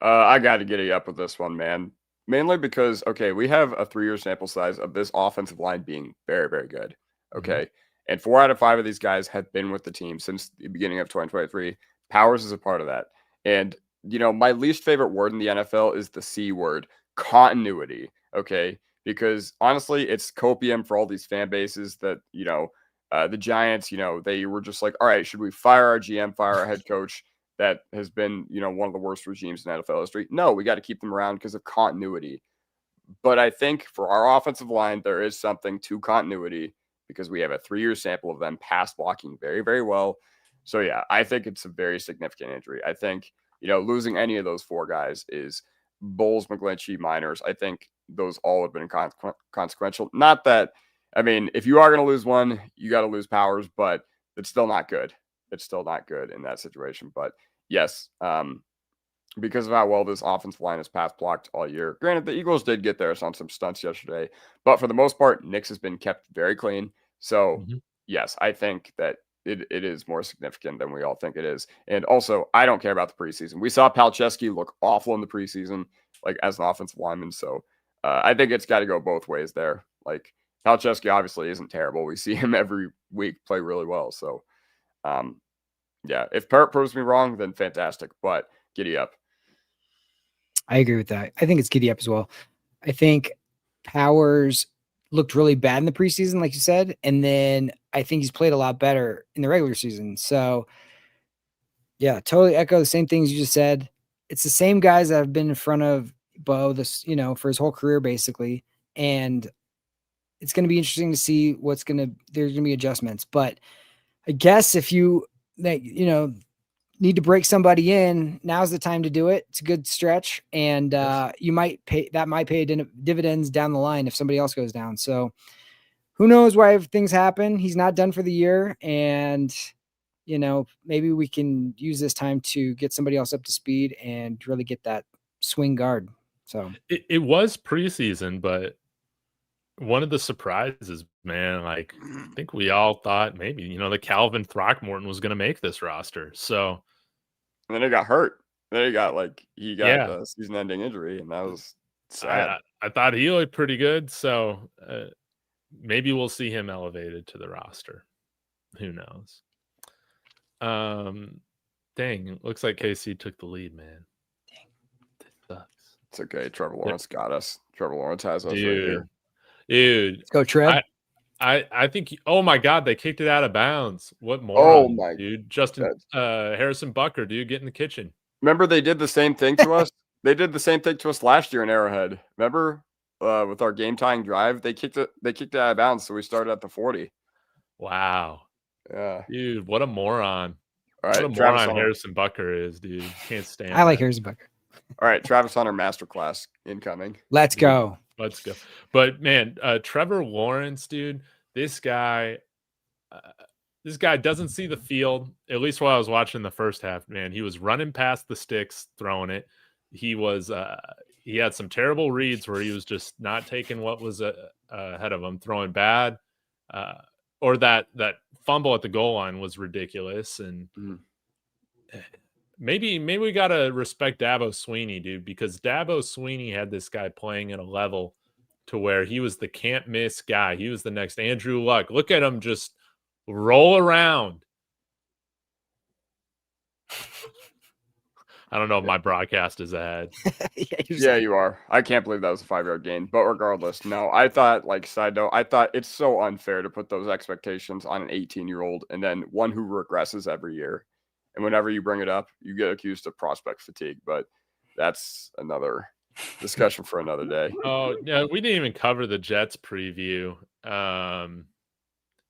I got to get you up with this one, man. Mainly because, okay, we have a 3-year sample size of this offensive line being very, very good. Okay. Mm-hmm. And 4 out of 5 of these guys have been with the team since the beginning of 2023. Powers is a part of that. And, you know, my least favorite word in the NFL is the C word, continuity. Okay. Because honestly, it's copium for all these fan bases that, you know, the Giants, you know, they were just like, all right, should we fire our GM, fire our head coach? That has been, you know, one of the worst regimes in NFL history. No, we got to keep them around because of continuity. But I think for our offensive line, there is something to continuity because we have a 3-year sample of them pass blocking very, very well. So, yeah, I think it's a very significant injury. I think, you know, losing any of those 4 guys is Bowles, McGlinchey, Miners. I think those all have been consequential. Not that, I mean, if you are going to lose one, you got to lose Powers, but it's still not good. It's still not good in that situation. But yes, because of how well this offensive line has pass blocked all year. Granted, the Eagles did get theirs on some stunts yesterday, but for the most part, Knicks has been kept very clean. So, yes, I think that it is more significant than we all think it is. And also, I don't care about the preseason. We saw Palczewski look awful in the preseason, like as an offensive lineman. So, I think it's got to go both ways there. Like, Palczewski obviously isn't terrible. We see him every week play really well. So, yeah, if Parrott proves me wrong, then fantastic. But giddy up. I agree with that. I think it's giddy up as well. I think Powers looked really bad in the preseason, like you said, and then I think he's played a lot better in the regular season. So, yeah, totally echo the same things you just said. It's the same guys that have been in front of Bo, this, you know, for his whole career basically, and it's going to be interesting to see there's going to be adjustments. But I guess if you need to break somebody in, now's the time to do it. It's a good stretch, and you might pay dividends down the line if somebody else goes down. So who knows why things happen? He's not done for the year, and you know, maybe we can use this time to get somebody else up to speed and really get that swing guard. So it was preseason, but one of the surprises, man, like I think we all thought maybe, you know, that Calvin Throckmorton was going to make this roster. So and then he got hurt. Then he got a season-ending injury, and that was sad. I thought he looked pretty good. So maybe we'll see him elevated to the roster. Who knows? Dang, it looks like KC took the lead, man. Dang, this sucks. It's okay. Trevor Lawrence got us. Trevor Lawrence has us right here. Dude, let's go, Trev. I think. Oh my God, they kicked it out of bounds. What more? Oh my dude, Justin Harrison Bucker, dude, get in the kitchen. Remember they did the same thing to us. They did the same thing to us last year in Arrowhead. Remember with our game tying drive, they kicked it out of bounds, so we started at the 40. Wow. Yeah. Dude, what a moron. All What a right, Travis moron Hunter. Harrison Bucker is, dude. Can't stand I like that. Harrison Bucker. All right, Travis Hunter masterclass incoming. Let's go. Let's go. But man, Trevor Lawrence, dude, this guy doesn't see the field. At least while I was watching the first half, man, he was running past the sticks, throwing it. He was he had some terrible reads where he was just not taking what was ahead of him, throwing bad, or that fumble at the goal line was ridiculous. And maybe we gotta respect Dabo Sweeney, dude, because Dabo Sweeney had this guy playing at a level to where he was the can't miss guy. He was the next Andrew Luck. Look at him just roll around. I don't know if my broadcast is ahead. Yeah, you are. I can't believe that was a 5-yard gain. But regardless, no, I thought, like, side note, I thought it's so unfair to put those expectations on an 18-year-old and then one who regresses every year. And whenever you bring it up, you get accused of prospect fatigue. But that's another discussion for another day. Oh, yeah, we didn't even cover the Jets preview.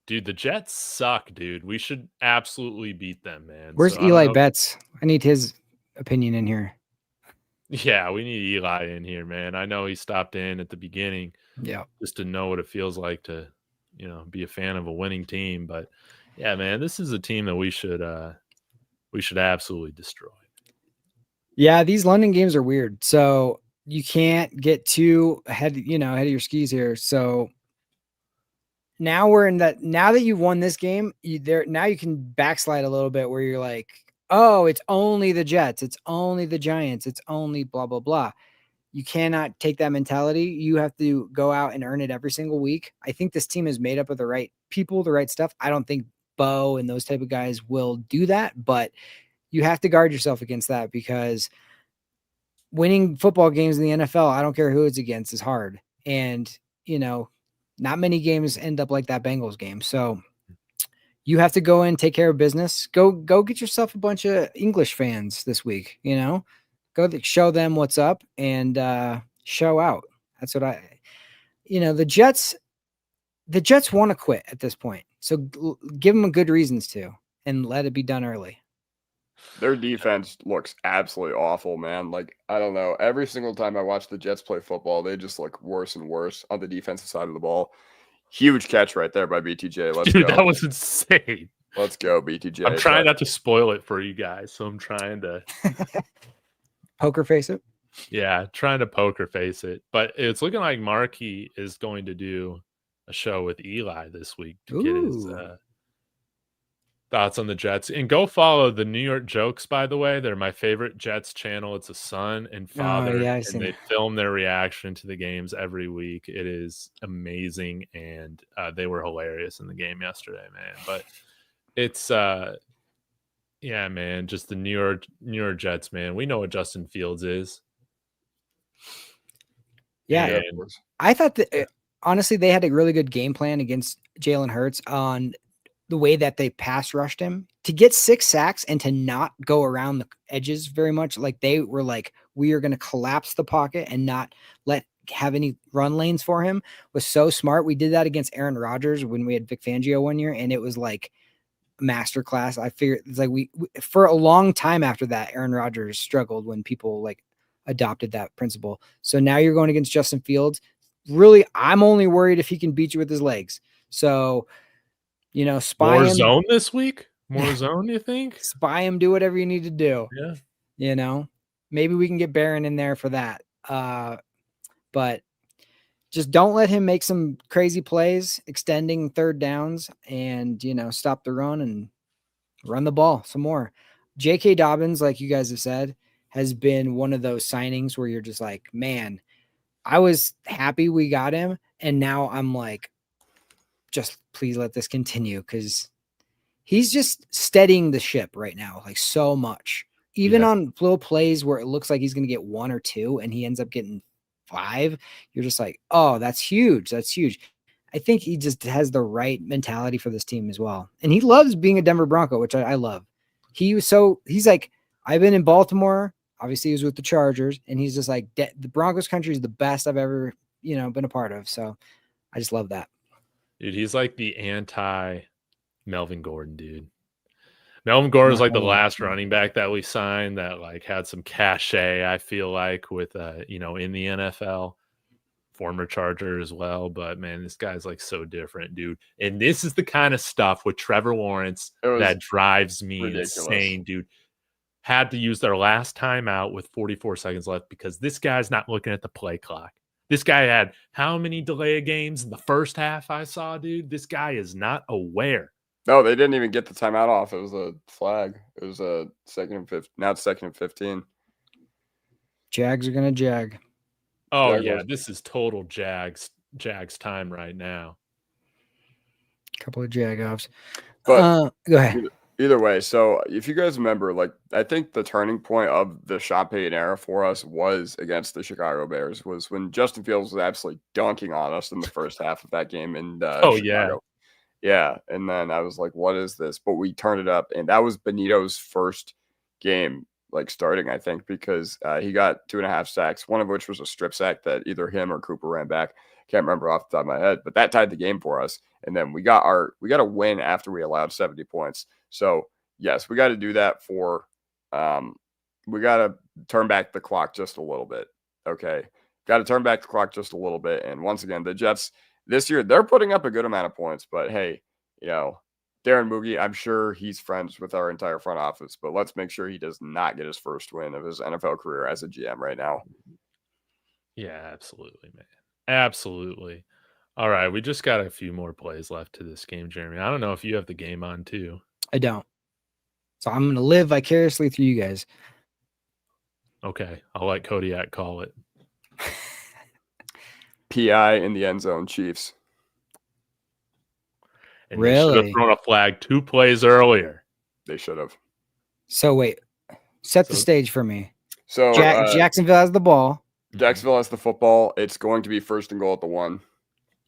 Dude, the Jets suck, dude. We should absolutely beat them, man. Where's So, I don't Eli know- Betts? I need his opinion in here. Yeah, we need Eli in here, man. I know he stopped in at the beginning Yeah. just to know what it feels like to, be a fan of a winning team. But yeah, man, this is a team that we should absolutely destroy. Yeah, these London games are weird. So you can't get too ahead of your skis here. So now we're in that. Now that you've won this game, now you can backslide a little bit where you're like, oh, it's only the Jets, it's only the Giants, it's only blah blah blah. You cannot take that mentality. You have to go out and earn it every single week. I think this team is made up of the right people, the right stuff. I don't think Bo and those type of guys will do that, but you have to guard yourself against that because winning football games in the NFL, I don't care who it's against, is hard. And, not many games end up like that Bengals game. So you have to go in, take care of business. Go get yourself a bunch of English fans this week, go show them what's up and show out. That's what the Jets want to quit at this point. So give them good reasons to, and let it be done early. Their defense looks absolutely awful, man. Like, I don't know. Every single time I watch the Jets play football, they just look worse and worse on the defensive side of the ball. Huge catch right there by BTJ. Let's Dude, go. that was insane. Let's go, BTJ. I'm trying not to spoil it for you guys, so I'm trying to poker face it. Yeah, trying to poker face it. But it's looking like Markey is going to do a show with Eli this week to get his thoughts on the Jets. And go follow the New York Jokes, by the way. They're my favorite Jets channel. It's a son and father, and they film their reaction to the games every week. It is amazing, and they were hilarious in the game yesterday, man. But it's yeah, man, just the New York Jets, man. We know what Justin Fields is. Yeah, I thought that honestly they had a really good game plan against Jalen Hurts on the way that they pass rushed him to get 6 sacks and to not go around the edges very much. Like they were like, we are going to collapse the pocket and not have any run lanes for him was so smart. We did that against Aaron Rodgers when we had Vic Fangio one year, and it was like masterclass. I figured it's like we for a long time after that, Aaron Rodgers struggled when people like adopted that principle. So now you're going against Justin Fields. Really, I'm only worried if he can beat you with his legs. So, spy more him. Zone this week? More zone, you think? Spy him, do whatever you need to do. Yeah. Maybe we can get Barron in there for that. But just don't let him make some crazy plays, extending third downs, and, stop the run and run the ball some more. J.K. Dobbins, like you guys have said, has been one of those signings where you're just like, man, I was happy we got him. And now I'm like, just please let this continue, because he's just steadying the ship right now, like so much. Even on little plays where it looks like he's going to get 1 or 2 and he ends up getting 5, you're just like, oh, that's huge. That's huge. I think he just has the right mentality for this team as well. And he loves being a Denver Bronco, which I love. He's like, I've been in Baltimore. Obviously, he was with the Chargers, and he's just like, the Broncos country is the best I've ever, been a part of. So I just love that. Dude, he's like the anti Melvin Gordon, dude. Melvin Gordon was like the Oh, last running back that we signed that like had some cachet, I feel like, with in the NFL. Former Charger as well, but man, this guy's like so different, dude. And this is the kind of stuff with Trevor Lawrence that drives me insane, dude. Had to use their last timeout with 44 seconds left because this guy's not looking at the play clock. This guy had how many delay games in the first half I saw, dude? This guy is not aware. No, they didn't even get the timeout off. It was a flag. It was a second and 15. Now it's 2nd and 15. Jags are gonna jag. Oh yeah, this is total Jags time right now. Couple of jag offs. But go ahead. Either way, so if you guys remember, like I think the turning point of the Sean Payton era for us was against the Chicago Bears, was when Justin Fields was absolutely dunking on us in the first half of that game in Chicago. Yeah, and then I was like, what is this? But we turned it up, and that was Benito's first game like starting, I think, because he got 2.5 sacks, one of which was a strip sack that either him or Cooper ran back. Can't remember off the top of my head, but that tied the game for us. And then we got a win after we allowed 70 points. So yes, we got to do that for we got to turn back the clock just a little bit. Okay. Got to turn back the clock just a little bit. And once again, the Jets this year, they're putting up a good amount of points, but hey, Darren Moogie, I'm sure he's friends with our entire front office, but let's make sure he does not get his first win of his NFL career as a GM right now. Yeah, absolutely, man. Absolutely. All right, we just got a few more plays left to this game, Jeremy. I don't know if you have the game on too. I don't. So I'm going to live vicariously through you guys. Okay, I'll let Kodiak call it. PI in the end zone, Chiefs. And they should have thrown a flag 2 plays earlier. They should have. So wait, set the stage for me. So Jacksonville has the ball. Jacksonville has the football. It's going to be 1st and goal at the 1.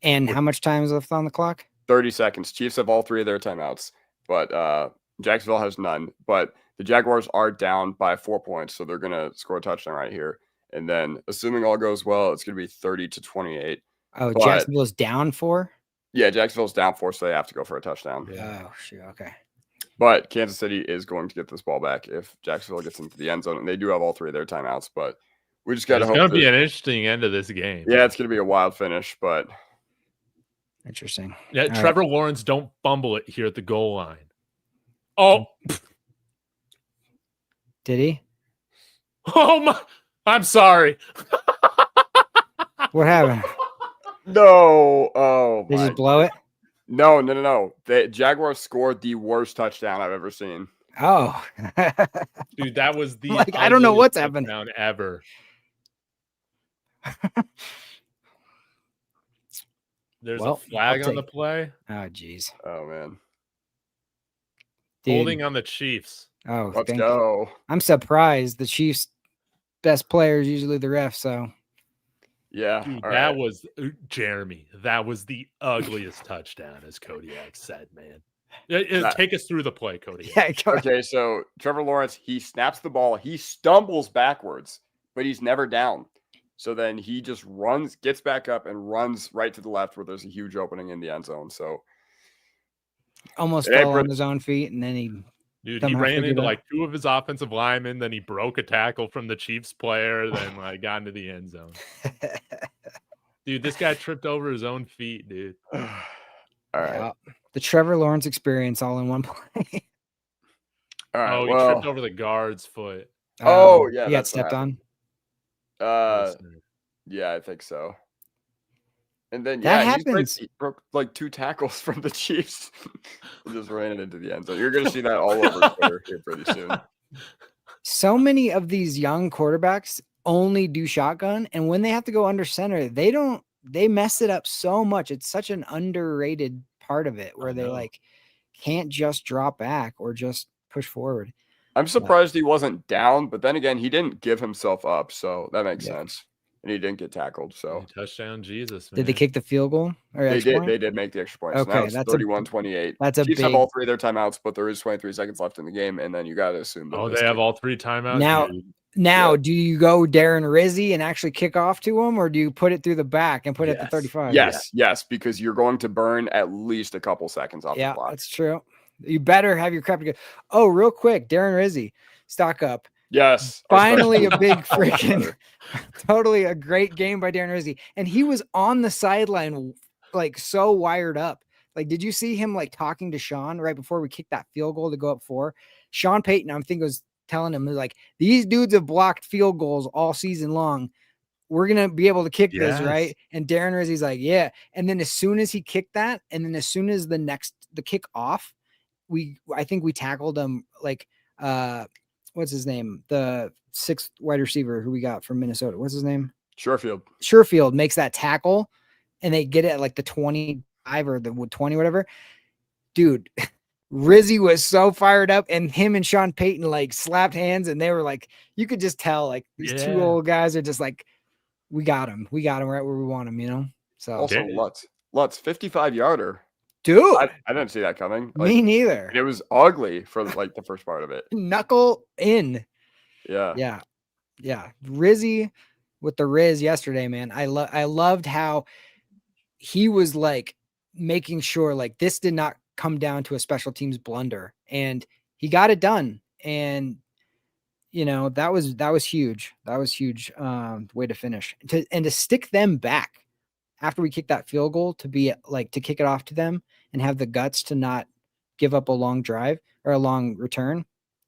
And how much time is left on the clock? 30 seconds. Chiefs have all 3 of their timeouts, but Jacksonville has none. But the Jaguars are down by 4 points, so they're going to score a touchdown right here. And then, assuming all goes well, it's going to be 30-28. Oh, Jacksonville's down 4? Yeah, Jacksonville's down 4, so they have to go for a touchdown. Yeah. Oh, shoot. Okay. But Kansas City is going to get this ball back if Jacksonville gets into the end zone. And they do have all 3 of their timeouts, but we just got to hope. It's going to be an interesting end of this game. Yeah, it's going to be a wild finish, but. Interesting. Yeah, all Trevor Lawrence, don't fumble it here at the goal line. Oh. Did he? Oh, my. I'm sorry. What happened? No. Oh, Did you just blow it? No. The Jaguars scored the worst touchdown I've ever seen. Oh. Dude, that was the I don't know what's happened ever. There's a flag on the play. Oh, jeez. Oh, man. Holding on the Chiefs. Oh, let's go. I'm surprised. The Chiefs' best player is usually the ref, so. Yeah. Dude, that was Jeremy. That was the ugliest touchdown, as Kodiak said, man. Take us through the play, Kodiak. Yeah, okay, so Trevor Lawrence, he snaps the ball. He stumbles backwards, but he's never down. So then he just gets back up and runs right to the left where there's a huge opening in the end zone. So almost fell on his own feet, and then he ran into like 2 of his offensive linemen. Then he broke a tackle from the Chiefs player. Then got into the end zone. Dude, this guy tripped over his own feet, dude. All right. Yeah. The Trevor Lawrence experience all in one play. All right. He tripped over the guard's foot. Oh, yeah. He got stepped on. Yeah, I think so. And then that happens. He broke like 2 tackles from the Chiefs and just ran it into the end zone. You're going to see that all over Twitter here pretty soon. So many of these young quarterbacks only do shotgun, and when they have to go under center, they mess it up so much. It's such an underrated part of it where they can't just drop back or just push forward. I'm surprised he wasn't down, but then again, he didn't give himself up, so that makes sense. And he didn't get tackled. So touchdown, Jesus. Man. Did they kick the field goal? Or they did. They did make the extra point. Okay, so now it's 31-28. That's a Chiefs big. have all 3 of their timeouts, but there is 23 seconds left in the game, and then you got to assume that. They have all 3 timeouts. Now, Now, Yeah. do you go Darren Rizzi and actually kick off to him, or do you put it through the back and put it at the 35? Yes, because you're going to burn at least a couple seconds off the Yeah, clock. that's true. You better have your crap to go. Oh, real quick, Darren Rizzi, stock up. Yes. Finally, a big So much freaking, better. totally a great game by Darren Rizzi. And he was on the sideline, like so wired up. Like, did you see him like talking to Sean right before we kicked that field goal to go up 4? Sean Payton, I think, was telling him, like, these dudes have blocked field goals all season long. We're going to be able to kick this, right? And Darren Rizzi's like, yeah. And then as soon as he kicked that, and then as soon as the kick off, I think we tackled him like, what's his name? The 6th wide receiver who we got from Minnesota. What's his name? Surefield Makes that tackle and they get it at like the 25 or the 20, whatever. Dude, Rizzi was so fired up, and him and Sean Payton like slapped hands, and they were like, you could just tell like these two old guys are just like, we got him right where we want him, you know? So also Lutz 55-yarder. Dude, I didn't see that coming. Like, me neither. it was ugly for like the first part of it. Knuckle in. Yeah. Rizzi with the Riz yesterday, man. I loved how he was like making sure like this did not come down to a special teams blunder, and he got it done. And you know, that was huge. That was huge way to finish. To stick them back after we kicked that field goal, to be like to kick it off to them and have the guts to not give up a long drive or a long return.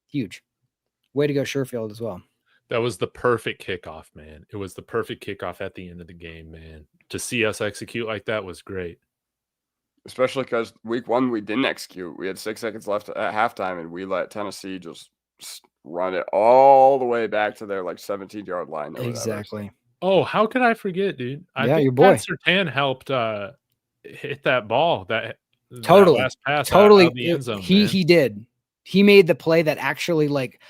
Huge. Way to go, Sherfield, as well. That was the perfect kickoff, man. It was the perfect kickoff at the end of the game, man. To see us execute like that was great. Especially because week 1 we didn't execute. We had 6 seconds left at halftime, and we let Tennessee just run it all the way back to their like 17-yard line. Exactly. Oh, how could I forget, dude? I think your boy Pat Surtain helped hit that ball. That last pass totally. out of the end zone. He did. He made the play that actually like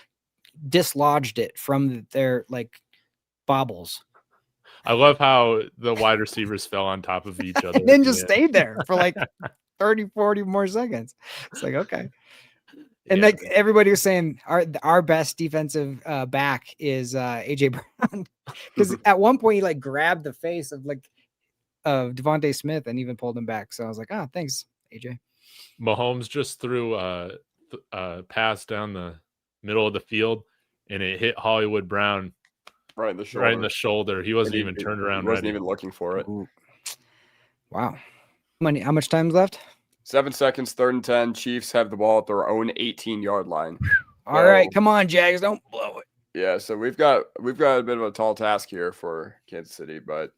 dislodged it from their like bobbles. I love how the wide receivers fell on top of each other. And then just stayed there for like 30, 40 more seconds. It's like, okay. And like everybody was saying, our best defensive back is AJ Brown, because at one point he like grabbed the face of Devontae Smith and even pulled him back. So I was like, oh, thanks, AJ. Mahomes just threw a pass down the middle of the field, and it hit Hollywood Brown right in the shoulder. He wasn't even turned around. He wasn't even looking for it. Ooh. Wow. How much time's left? 7 seconds, 3rd and 10. Chiefs have the ball at their own 18-yard line. All right, come on, Jags, don't blow it. Yeah, so we've got a bit of a tall task here for Kansas City, but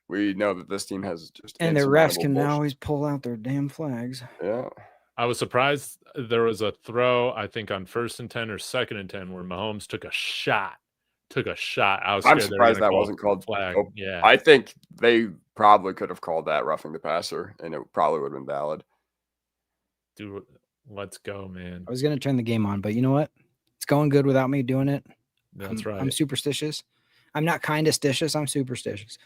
we know that this team has just and the refs can always pull out their damn flags. Yeah. I was surprised there was a throw, I think on 1st and 10 or 2nd and 10, where Mahomes took a shot. I'm surprised that wasn't called flag. Oh, yeah, I think they probably could have called that roughing the passer, and it probably would have been valid. Dude, let's go, man. I was gonna turn the game on, but you know what? It's going good without me doing it. That's right. I'm superstitious. I'm not kind of stitious. I'm superstitious.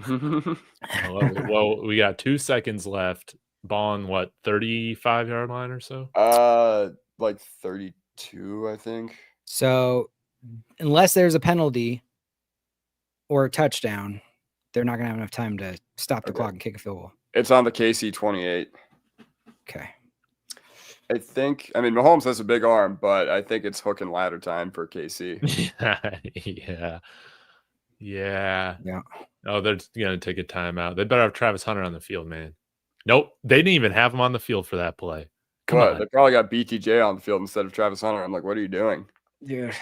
Well, we got 2 seconds left. Ball on what, 35-yard line or so? Like 32, I think. So, unless there's a penalty or a touchdown, they're not gonna have enough time to stop the clock and kick a field goal. It's on the KC 28. Okay. I Mahomes has a big arm, but I think it's hook and ladder time for KC. Yeah. Oh, they're going to take a timeout. They better have Travis Hunter on the field, man. Nope. They didn't even have him on the field for that play. Come on. They probably got BTJ on the field instead of Travis Hunter. I'm like, what are you doing? Dude.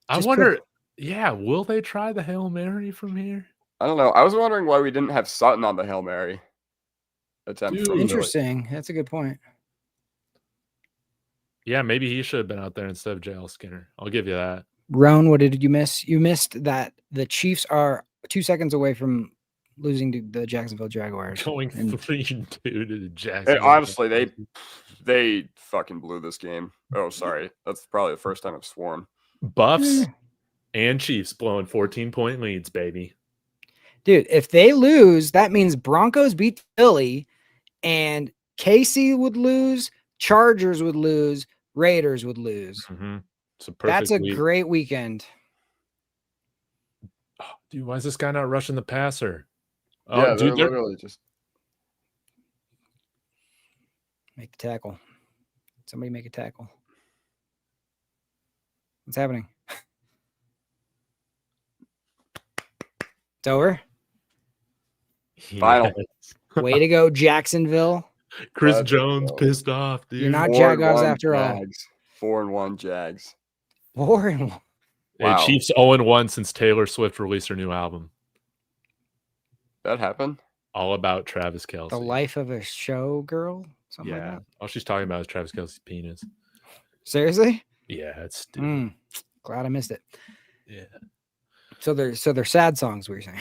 I wonder, will they try the Hail Mary from here? I don't know. I was wondering why we didn't have Sutton on the Hail Mary attempt. Interesting. That's a good point. Yeah, maybe he should have been out there instead of JL Skinner. I'll give you that. Roan, what did you miss? You missed that the Chiefs are 2 seconds away from losing to the Jacksonville Jaguars. Going 3-2 to the Jacksonville. Honestly, they fucking blew this game. Oh, sorry. That's probably the first time I've sworn. Buffs and Chiefs blowing 14-point leads, baby. Dude, if they lose, that means Broncos beat Philly, and KC would lose, Chargers would lose, Raiders would lose. Mm-hmm. It's a That's perfect a week. great weekend. Oh, dude, why is this guy not rushing the passer? Oh, Yeah, they're dude, literally just. Make the tackle. Somebody make a tackle. What's happening? It's over. Final. Way to go, Jacksonville. Chris Let's Jones go. pissed off, dude. You're not 4-1 Jaguars after Jags. 4-1 Jags. all. Boring. Hey, Wow. Chiefs 0-1 since Taylor Swift released her new album. That happened? All about Travis Kelce. The life of a showgirl. Something like Yeah. that. All she's talking about is Travis Kelce's penis. Seriously? Yeah, it's stupid. Glad I missed it. Yeah. So they're sad songs, what you're saying.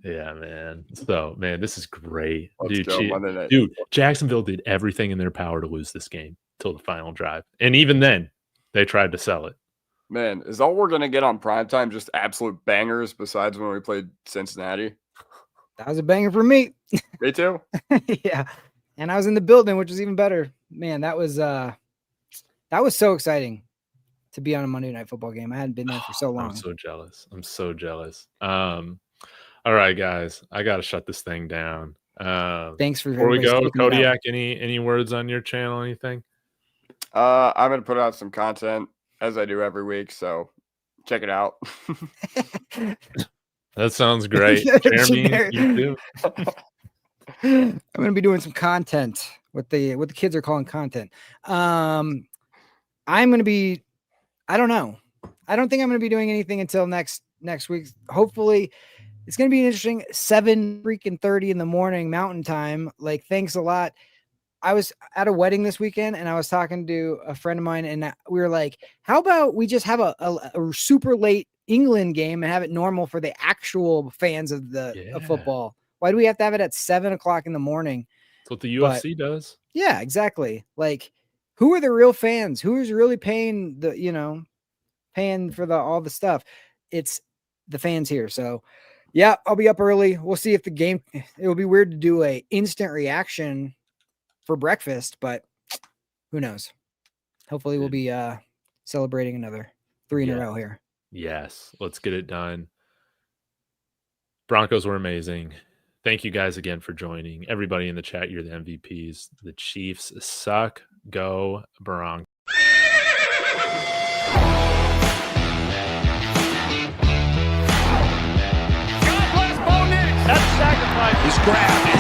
Yeah, man. So, man, this is great. Let's Dude, go, Monday night. dude, Jacksonville did everything in their power to lose this game till the final drive. And even then, they tried to sell it. Man, is all we're going to get on primetime just absolute bangers besides when we played Cincinnati? That was a banger for me. Me too. Yeah. And I was in the building, which was even better. Man, that was so exciting to be on a Monday Night Football game. I hadn't been there for so long. I'm so jealous. All right, guys, I got to shut this thing down. Thanks for Before we everybody go, sticking it out. Kodiak, any words on your channel, anything? I'm going to put out some content as I do every week, so check it out. That sounds great. Jeremy, you too. I'm going to be doing some content, what the kids are calling content. I'm going to be, I don't know. I don't think I'm going to be doing anything until next week. Hopefully it's going to be an interesting 7:30 in the morning Mountain Time. Like, thanks a lot. I was at a wedding this weekend and I was talking to a friend of mine and we were like, how about we just have a super late England game and have it normal for the actual fans of of football? Why do we have to have it at 7:00 in the morning? That's what the UFC does. Yeah, exactly. Like, who are the real fans? Who is really paying paying for all the stuff? It's the fans here. So yeah, I'll be up early. We'll see if the game, it will be weird to do a instant reaction for breakfast, but who knows? Hopefully we'll be celebrating another 3 in a row here. Yes, let's get it done. Broncos were amazing. Thank you guys again for joining. Everybody in the chat, you're the MVPs. The Chiefs suck. Go Broncos. God bless Bo Nix. That's sacrifice. He's grabbed